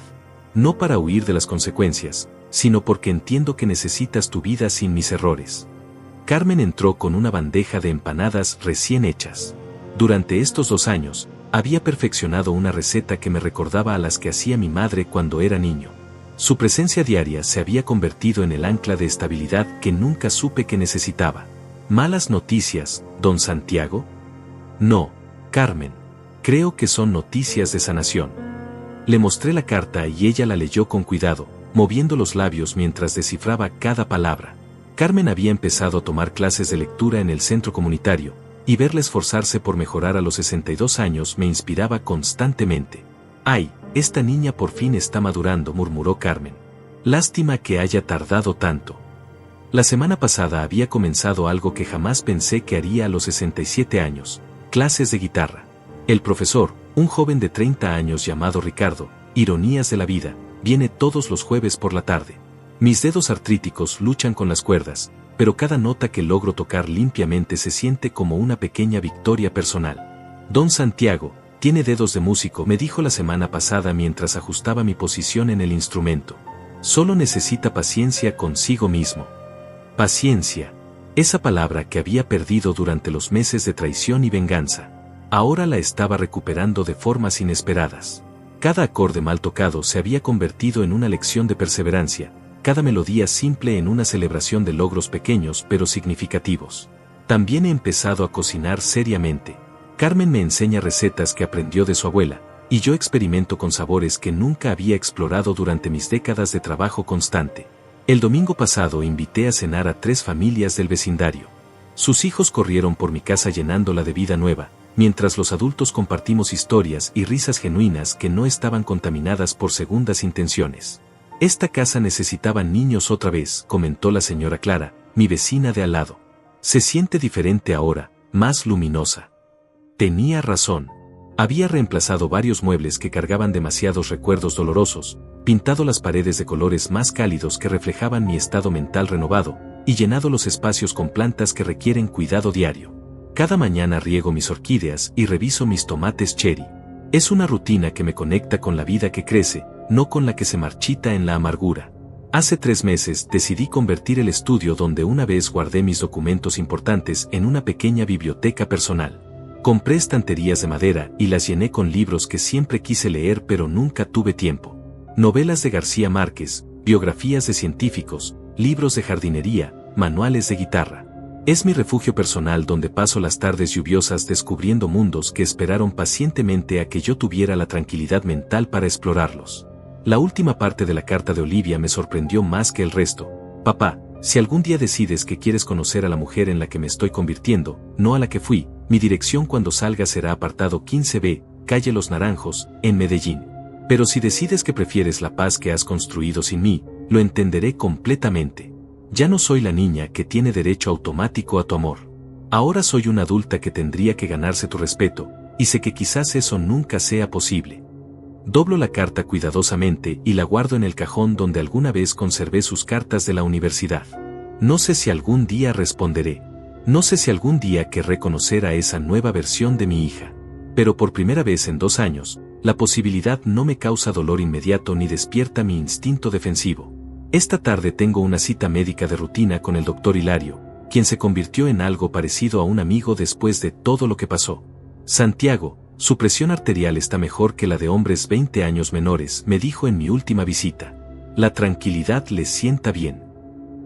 No para huir de las consecuencias, sino porque entiendo que necesitas tu vida sin mis errores. Carmen entró con una bandeja de empanadas recién hechas. Durante estos 2 años, había perfeccionado una receta que me recordaba a las que hacía mi madre cuando era niño. Su presencia diaria se había convertido en el ancla de estabilidad que nunca supe que necesitaba. ¿Malas noticias, don Santiago? No, Carmen. Creo que son noticias de sanación. Le mostré la carta y ella la leyó con cuidado, moviendo los labios mientras descifraba cada palabra. Carmen había empezado a tomar clases de lectura en el centro comunitario, y verla esforzarse por mejorar a los 62 años me inspiraba constantemente. «Ay, esta niña por fin está madurando», murmuró Carmen. «Lástima que haya tardado tanto». La semana pasada había comenzado algo que jamás pensé que haría a los 67 años, clases de guitarra. El profesor, un joven de 30 años llamado Ricardo, ironías de la vida, viene todos los jueves por la tarde. Mis dedos artríticos luchan con las cuerdas, pero cada nota que logro tocar limpiamente se siente como una pequeña victoria personal. Don Santiago, tiene dedos de músico, me dijo la semana pasada mientras ajustaba mi posición en el instrumento. Solo necesita paciencia consigo mismo. Paciencia. Esa palabra que había perdido durante los meses de traición y venganza. Ahora la estaba recuperando de formas inesperadas. Cada acorde mal tocado se había convertido en una lección de perseverancia, cada melodía simple en una celebración de logros pequeños pero significativos. También he empezado a cocinar seriamente. Carmen me enseña recetas que aprendió de su abuela, y yo experimento con sabores que nunca había explorado durante mis décadas de trabajo constante. El domingo pasado invité a cenar a 3 familias del vecindario. Sus hijos corrieron por mi casa llenándola de vida nueva, mientras los adultos compartimos historias y risas genuinas que no estaban contaminadas por segundas intenciones. «Esta casa necesitaba niños otra vez», comentó la señora Clara, mi vecina de al lado. «Se siente diferente ahora, más luminosa». Tenía razón. Había reemplazado varios muebles que cargaban demasiados recuerdos dolorosos, pintado las paredes de colores más cálidos que reflejaban mi estado mental renovado, y llenado los espacios con plantas que requieren cuidado diario. Cada mañana riego mis orquídeas y reviso mis tomates cherry. Es una rutina que me conecta con la vida que crece, no con la que se marchita en la amargura. Hace 3 meses decidí convertir el estudio donde una vez guardé mis documentos importantes en una pequeña biblioteca personal. Compré estanterías de madera y las llené con libros que siempre quise leer pero nunca tuve tiempo. Novelas de García Márquez, biografías de científicos, libros de jardinería, manuales de guitarra. Es mi refugio personal donde paso las tardes lluviosas descubriendo mundos que esperaron pacientemente a que yo tuviera la tranquilidad mental para explorarlos. La última parte de la carta de Olivia me sorprendió más que el resto. «Papá, si algún día decides que quieres conocer a la mujer en la que me estoy convirtiendo, no a la que fui, mi dirección cuando salga será apartado 15B, calle Los Naranjos, en Medellín. Pero si decides que prefieres la paz que has construido sin mí, lo entenderé completamente. Ya no soy la niña que tiene derecho automático a tu amor. Ahora soy una adulta que tendría que ganarse tu respeto, y sé que quizás eso nunca sea posible». Doblo la carta cuidadosamente y la guardo en el cajón donde alguna vez conservé sus cartas de la universidad. No sé si algún día responderé. No sé si algún día querré conocer a esa nueva versión de mi hija. Pero por primera vez en 2 años, la posibilidad no me causa dolor inmediato ni despierta mi instinto defensivo. Esta tarde tengo una cita médica de rutina con el doctor Hilario, quien se convirtió en algo parecido a un amigo después de todo lo que pasó. Santiago, su presión arterial está mejor que la de hombres 20 años menores, me dijo en mi última visita. La tranquilidad le sienta bien.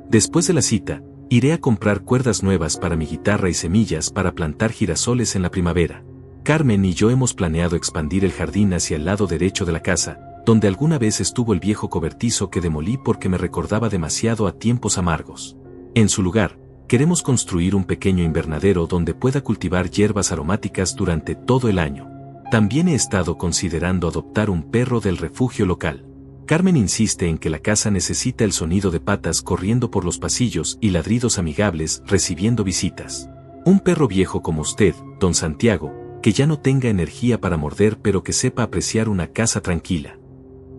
Después de la cita, iré a comprar cuerdas nuevas para mi guitarra y semillas para plantar girasoles en la primavera. Carmen y yo hemos planeado expandir el jardín hacia el lado derecho de la casa, donde alguna vez estuvo el viejo cobertizo que demolí porque me recordaba demasiado a tiempos amargos. En su lugar, queremos construir un pequeño invernadero donde pueda cultivar hierbas aromáticas durante todo el año. También he estado considerando adoptar un perro del refugio local. Carmen insiste en que la casa necesita el sonido de patas corriendo por los pasillos y ladridos amigables recibiendo visitas. Un perro viejo como usted, don Santiago, que ya no tenga energía para morder pero que sepa apreciar una casa tranquila.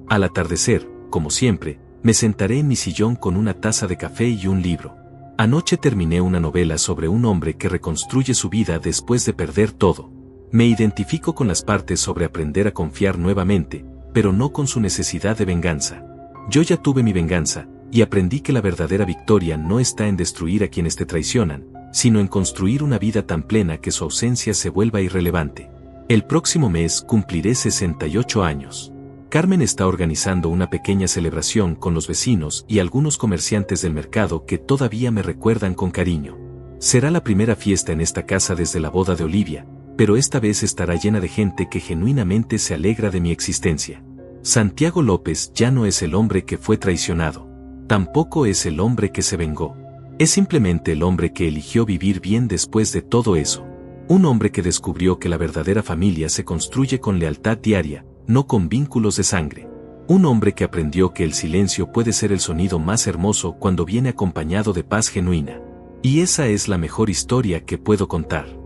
Al atardecer, como siempre, me sentaré en mi sillón con una taza de café y un libro. Anoche terminé una novela sobre un hombre que reconstruye su vida después de perder todo. Me identifico con las partes sobre aprender a confiar nuevamente, pero no con su necesidad de venganza. Yo ya tuve mi venganza, y aprendí que la verdadera victoria no está en destruir a quienes te traicionan, sino en construir una vida tan plena que su ausencia se vuelva irrelevante. El próximo mes cumpliré 68 años. Carmen está organizando una pequeña celebración con los vecinos y algunos comerciantes del mercado que todavía me recuerdan con cariño. Será la primera fiesta en esta casa desde la boda de Olivia, pero esta vez estará llena de gente que genuinamente se alegra de mi existencia. Santiago López ya no es el hombre que fue traicionado. Tampoco es el hombre que se vengó. Es simplemente el hombre que eligió vivir bien después de todo eso. Un hombre que descubrió que la verdadera familia se construye con lealtad diaria, no con vínculos de sangre. Un hombre que aprendió que el silencio puede ser el sonido más hermoso cuando viene acompañado de paz genuina. Y esa es la mejor historia que puedo contar.